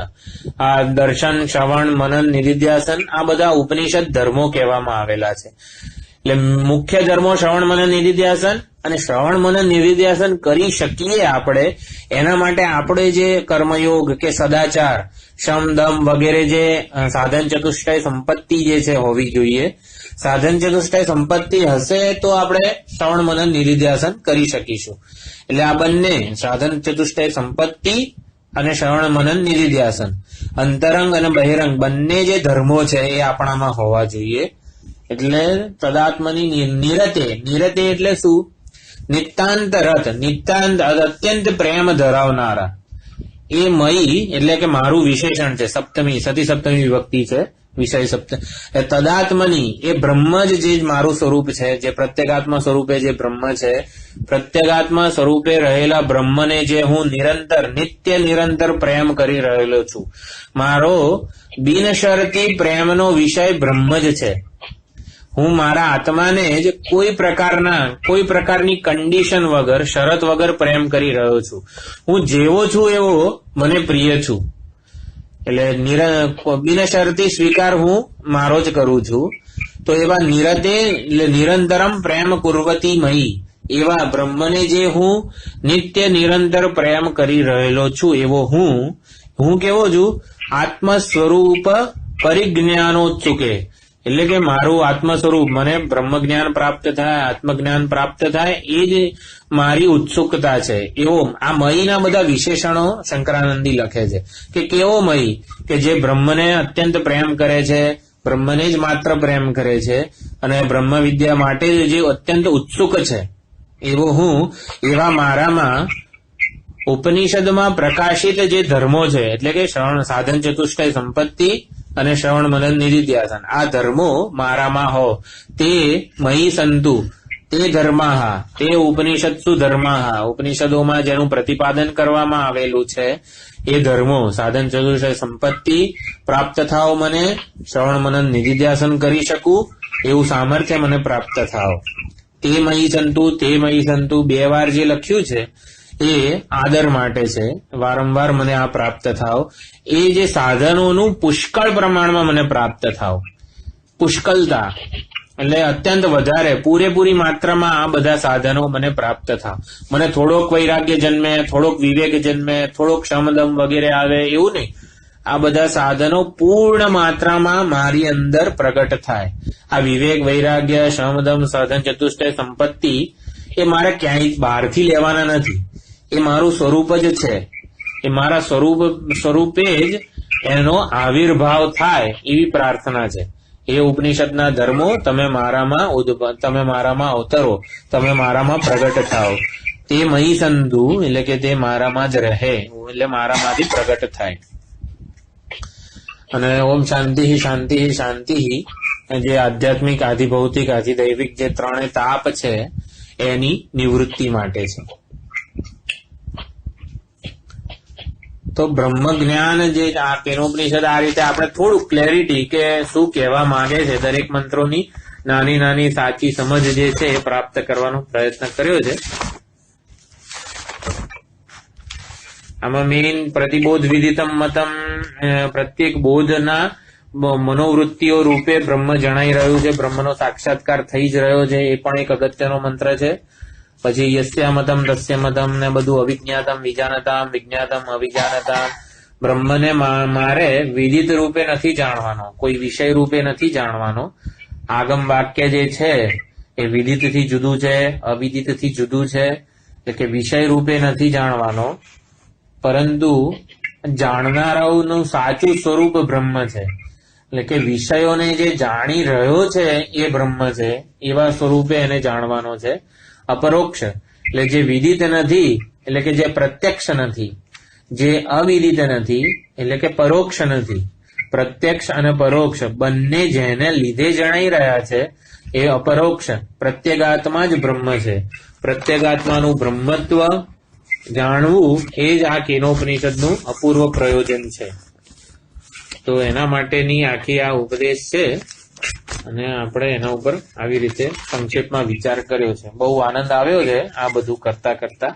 આ દર્શન, શ્રવણ, મનન, નિધિધ્યાસન આ બધા ઉપનિષદ ધર્મો કહેવામાં આવેલા છે. એટલે મુખ્ય ધર્મો શ્રવણ, મનન, નિધિધ્યાસન. અને શ્રવણ, મનન, નિધિધ્યાસન કરી શકીએ આપણે, એના માટે આપણે જે કર્મયોગ કે સદાચાર, શમ, દમ વગેરે જે સાધન ચતુષ્ટય સંપત્તિ જે છે હોવી જોઈએ. સાધન ચતુષ્ટય સંપત્તિ હશે તો આપણે શ્રવણ, મનન, નિધિધ્યાસન કરી શકીશું. એટલે આ બંને સાધન ચતુષ્ટય સંપત્તિ અને શ્રવણ, મનન, નિધિધ્યાસન, અંતરંગ અને બહિરંગ બંને જે ધર્મો છે એ આપણામાં હોવા જોઈએ. એટલે તદાત્મની નિરતે એટલે શું? નિત્યાંત રત, નિત્યાંત અત્યંત પ્રેમ ધરાવનારા. એ મયી એટલે કે મારું વિશેષણ છે, સપ્તમી, સતી સપ્તમી વિભક્તિ છે, વિષય સપ્તમી. તદાત્મની એ બ્રહ્મ જ જે મારું સ્વરૂપ છે, જે પ્રત્યેગાત્મા સ્વરૂપે જે બ્રહ્મ છે, પ્રત્યેગાત્મા સ્વરૂપે રહેલા બ્રહ્મને જે હું નિત્ય નિરંતર પ્રેમ કરી રહેલો છું. મારો બિનશરતી પ્રેમનો વિષય બ્રહ્મ જ છે. હું મારા આત્માને જ કોઈ પ્રકારની કન્ડિશન વગર, શરત વગર પ્રેમ કરી રહ્યો છું. હું જેવો છું એવો મને પ્રિય છું. એટલે બિનશરતી સ્વીકાર હું મારો જ કરું છું. તો એવા નિરંતરમ પ્રેમ કુર્વતી મયી, એવા બ્રહ્મને જે હું નિત્ય નિરંતર પ્રેમ કરી રહેલો છું એવો હું કેવો છું? આત્મ સ્વરૂપ પરિજ્ઞાનોત્સુકે, એટલે કે મારું આત્મ સ્વરૂપ, મને બ્રહ્મ જ્ઞાન પ્રાપ્ત થાય, આત્મજ્ઞાન પ્રાપ્ત થાય, એ જ મારી ઉત્સુકતા છે. એવો આ મયીના બધા વિશેષણો શંકરાનંદી લખે છે કે કેવો મયી, કે જે બ્રહ્મને અત્યંત પ્રેમ કરે છે, બ્રહ્મને જ માત્ર પ્રેમ કરે છે અને બ્રહ્મ વિદ્યા માટે જે અત્યંત ઉત્સુક છે એવો એવા મારામાં ઉપનિષદમાં પ્રકાશિત જે ધર્મો છે, એટલે કે શ્રવણ, સાધન, ચતુષ્ટય, સંપત્તિ અને શ્રવણ, મનન, નિધિધ્યાસન, આ ધર્મો મારામાં હો, તે મયી સંતુ, તે ધર્માહા, તે ઉપનિષત્સુ ધર્માહા, ઉપનિષદોમાં જેનું પ્રતિપાદન કરવામાં આવેલું છે એ ધર્મો, સાધન, ચતુષ્ટય, સંપત્તિ પ્રાપ્ત થાઓ મને, શ્રવણ, મનન, નિધિધ્યાસન કરી શકું એવું સામર્થ્ય મને પ્રાપ્ત થાઓ. તે મયી સંતુ 2 વાર જે લખ્યું છે એ આદર માટે છે. વારંવાર મને આ પ્રાપ્ત થાવ, એ જે સાધનોનું પુષ્કળ પ્રમાણમાં મને પ્રાપ્ત થાવ. પુષ્કળતા એટલે અત્યંત વધારે, પૂરેપૂરી માત્રામાં આ બધા સાધનો મને પ્રાપ્ત થાવ. મને થોડોક વૈરાગ્ય જન્મે, થોડોક વિવેક જન્મે, થોડોક શમદમ વગેરે આવે એવું નહીં. આ બધા સાધનો પૂર્ણ માત્રામાં મારી અંદર પ્રગટ થાય. આ વિવેક, વૈરાગ્ય, શમદમ, સાધન, ચતુષ્ટય, સંપત્તિ એ મારે ક્યાંય બહારથી લેવાના નથી. એ મારું સ્વરૂપ જ છે. એ મારા સ્વરૂપે જ એનો આવિર્ભાવ થાય એવી પ્રાર્થના છે. એ ઉપનિષદના ધર્મો તમે મારામાં અવતરો, તમે મારામાં પ્રગટ થાઓ. તે મયી સંતુ એટલે કે તે મારામાં જ રહે, એટલે મારામાંથી પ્રગટ થાય. અને ઓમ શાંતિ શાંતિ શાંતિ, જે આધ્યાત્મિક, આધિભૌતિક, આધિદૈવિક જે 3 તાપ છે એની નિવૃત્તિ માટે છે. તો બ્રહ્મ જ્ઞાન જે આ કેનોપનિષદ આ રીતે આપણે થોડું ક્લેરિટી કે શું કહેવા માંગે છે, દરેક મંત્રોની નાની નાની સાચી સમજ જે છે એ પ્રાપ્ત કરવાનો પ્રયત્ન કર્યો છે. આમાં મેઇન પ્રતિબોધ વિદિતમ મતમ, પ્રત્યેક બોધના મનોવૃત્તિઓ રૂપે બ્રહ્મ જણાઈ રહ્યું છે, બ્રહ્મનો સાક્ષાત્કાર થઈ જ રહ્યો છે, એ પણ એક અગત્યનો મંત્ર છે. પછી યસ્યા મતમ તસ્ય મતમ ને બધું અવિજ્ઞાતમ વિજાનતામ, વિજ્ઞાતમ અવિજાનતામ. બ્રહ્મને મારે વિદિત રૂપે નથી જાણવાનો, કોઈ વિષય રૂપે નથી જાણવાનો. આગમ વાક્ય જે છે એ વિદિતથી જુદું છે, અવિદિતથી જુદું છે, એટલે કે વિષય રૂપે નથી જાણવાનો, પરંતુ જાણનારાઓનું સાચું સ્વરૂપ બ્રહ્મ છે. એટલે કે વિષયોને જે જાણી રહ્યો છે એ બ્રહ્મ છે, એવા સ્વરૂપે એને જાણવાનો છે. અપરોક્ષ એટલે જે વિદિત નથી, એટલે કે જે પ્રત્યક્ષ નથી, જે અવિદિત નથી એટલે કે પરોક્ષ નથી. પ્રત્યક્ષ અને પરોક્ષ બંને જેને લીધે જણાઈ રહ્યા છે એ અપરોક્ષ પ્રત્યેગાત્મા જ બ્રહ્મ છે. પ્રત્યેગાત્માનું બ્રહ્મત્વ જાણવું એ જ આ કેનોપનિષદનું અપૂર્વ પ્રયોજન છે. તો એના માટેની આખી આ ઉપદેશ છે અને આપણે એના ઉપર આવી રીતે સંક્ષેપમાં વિચાર કર્યો છે. બહુ આનંદ આવ્યો છે આ બધું કરતા કરતા,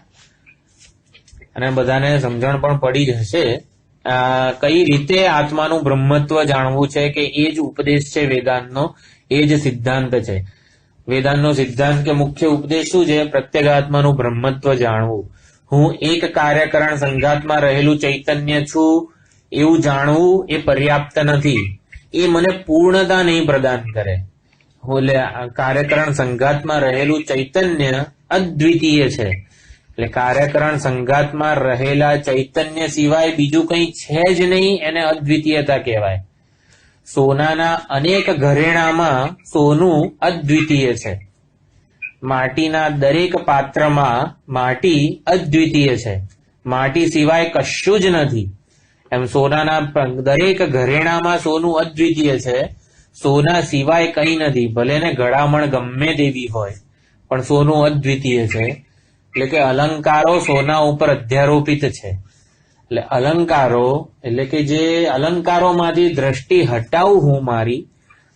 અને બધાને સમજણ પણ પડી જ હશે કઈ રીતે આત્માનું બ્રહ્મત્વ જાણવું છે, કે એ જ ઉપદેશ છે વેદાંતનો, એ જ સિદ્ધાંત છે. વેદાંતનો સિદ્ધાંત કે મુખ્ય ઉપદેશ શું છે? પ્રત્યેગાત્માનું બ્રહ્મત્વ જાણવું. હું એક કાર્યકરણ સંઘાતમાં રહેલું ચૈતન્ય છું એવું જાણવું એ પર્યાપ્ત નથી. એ મને પૂર્ણતા નહીં પ્રદાન કરે. એટલે કાર્યકરણ સંઘાતમાં રહેલું ચૈતન્ય અદ્વિતીય છે. એટલે કાર્યકરણ સંઘાતમાં રહેલા ચૈતન્ય સિવાય બીજું કંઈ છે જ નહીં, એને અદ્વિતીયતા કહેવાય. સોનાના અનેક ઘરેણામાં સોનું અદ્વિતીય છે. માટીના દરેક પાત્રમાં માટી અદ્વિતીય છે. માટી સિવાય કશું જ નથી. એમ સોનાના દરેક ઘરેણામાં સોનું અદ્વિતીય છે. સોના સિવાય કંઈ નથી. ભલે ને ઘડામણ ગમે તેવી હોય, પણ સોનું અદ્વિતીય છે. એટલે કે અલંકારો સોના ઉપર અધ્યારોપિત છે. એટલે અલંકારો એટલે કે જે અલંકારોમાંથી દ્રષ્ટિ હટાવું હું મારી,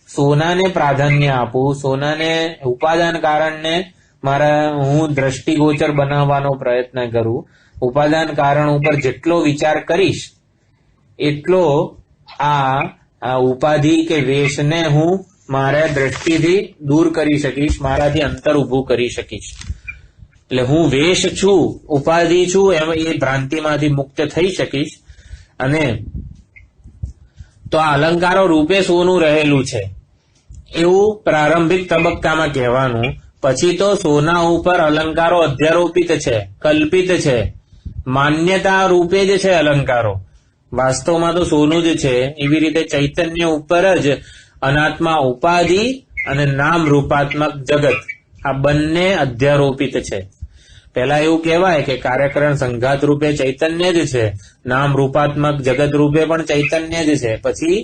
સોનાને પ્રાધાન્ય આપું, સોનાને ઉપાદાન કારણને હું દ્રષ્ટિગોચર બનાવવાનો પ્રયત્ન કરું, ઉપાદાન કારણ ઉપર જેટલો વિચાર કરીશ એટલો આ ઉપાધિ કે વેશને હું મારા દ્રષ્ટિથી દૂર કરી શકીશ, મારાથી અંતર ઉભું કરી શકીશ. એટલે હું વેશ છું, ઉપાધિ છું, એમ એ ભ્રાંતિમાંથી મુક્ત થઈ શકીશ. અને તો આ અલંકારો રૂપે સોનું રહેલું છે એવું પ્રારંભિક તબક્કામાં કહેવાનું. પછી તો સોના ઉપર અલંકારો અધ્યારોપિત છે, કલ્પિત છે, માન્યતા રૂપે જ છે અલંકારો. વાસ્તવમાં તો સોનું જ છે. એવી રીતે ચૈતન્ય ઉપર જ અનાત્મા ઉપાધિ અને નામ રૂપાત્મક જગત આ બંને અધ્યારોપિત છે. પહેલા એવું કહેવાય કે કાર્યકરણ સંઘાત રૂપે ચૈતન્ય જ છે, નામ રૂપાત્મક જગત રૂપે પણ ચૈતન્ય જ છે. પછી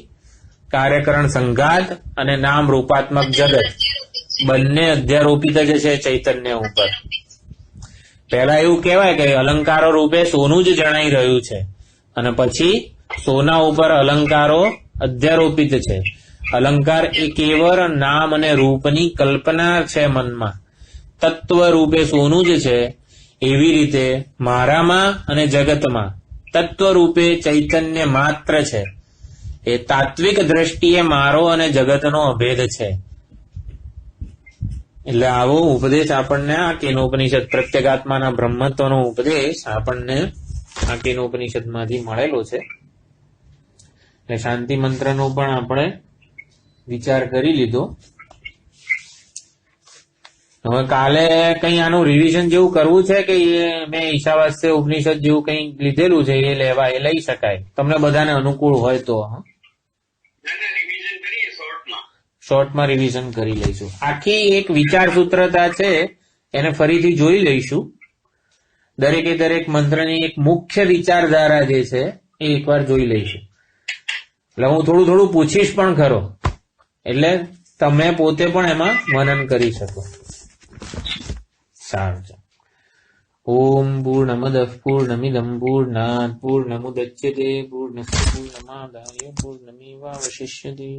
કાર્યકરણ સંઘાત અને નામ રૂપાત્મક જગત બંને અધ્યારોપિત જ છે ચૈતન્ય ઉપર. પહેલા એવું કહેવાય કે અલંકારો રૂપે સોનું જ જણાઈ રહ્યું છે, અને પછી સોના ઉપર અલંકારો અધ્યારોપિત છે. અલંકાર એ કેવળ નામ અને રૂપની કલ્પના છે મનમાં, તત્વ રૂપે સોનું જ છે. એવી રીતે મારામાં અને જગતમાં તત્વ રૂપે ચૈતન્ય માત્ર છે. એ તાત્વિક દ્રષ્ટિએ મારો અને જગતનો અભેદ છે. એટલે આવો ઉપદેશ આપણને આ કેનોપનિષદ, પ્રત્યેગાત્માના બ્રહ્મત્વનો ઉપદેશ આપણને આ કેનોપનિષદમાંથી મળેલો છે. એટલે શાંતિ મંત્રનો પણ આપણે વિચાર કરી લીધો. હવે કાલે કઈ આનું રિવિઝન જેવું કરવું છે કે મેં ઈશાવાસ્ય ઉપનિષદ જેવું કઈ લીધેલું છે એ લઈ શકાય, તમને બધાને અનુકૂળ હોય તો. શોર્ટમાં રિવિઝન કરી લઈશું. આખી એક વિચાર સૂત્રતા છે એને ફરીથી જોઈ લઈશું. દરેક મંત્રની એક મુખ્ય વિચારધારા જે છે એ એકવાર જોઈ લઈશું. એટલે હું થોડું પૂછીશ પણ ખરો, એટલે તમે પોતે પણ એમાં મનન કરી શકો. સારું છે. ઓમ પૂર્ણમદ પૂર્ણમિદં પૂર્ણાત પૂર્ણમુદચ્યતે પૂર્ણસ્ય પૂર્ણમાદાય પૂર્ણમેવાવશિષ્યતે.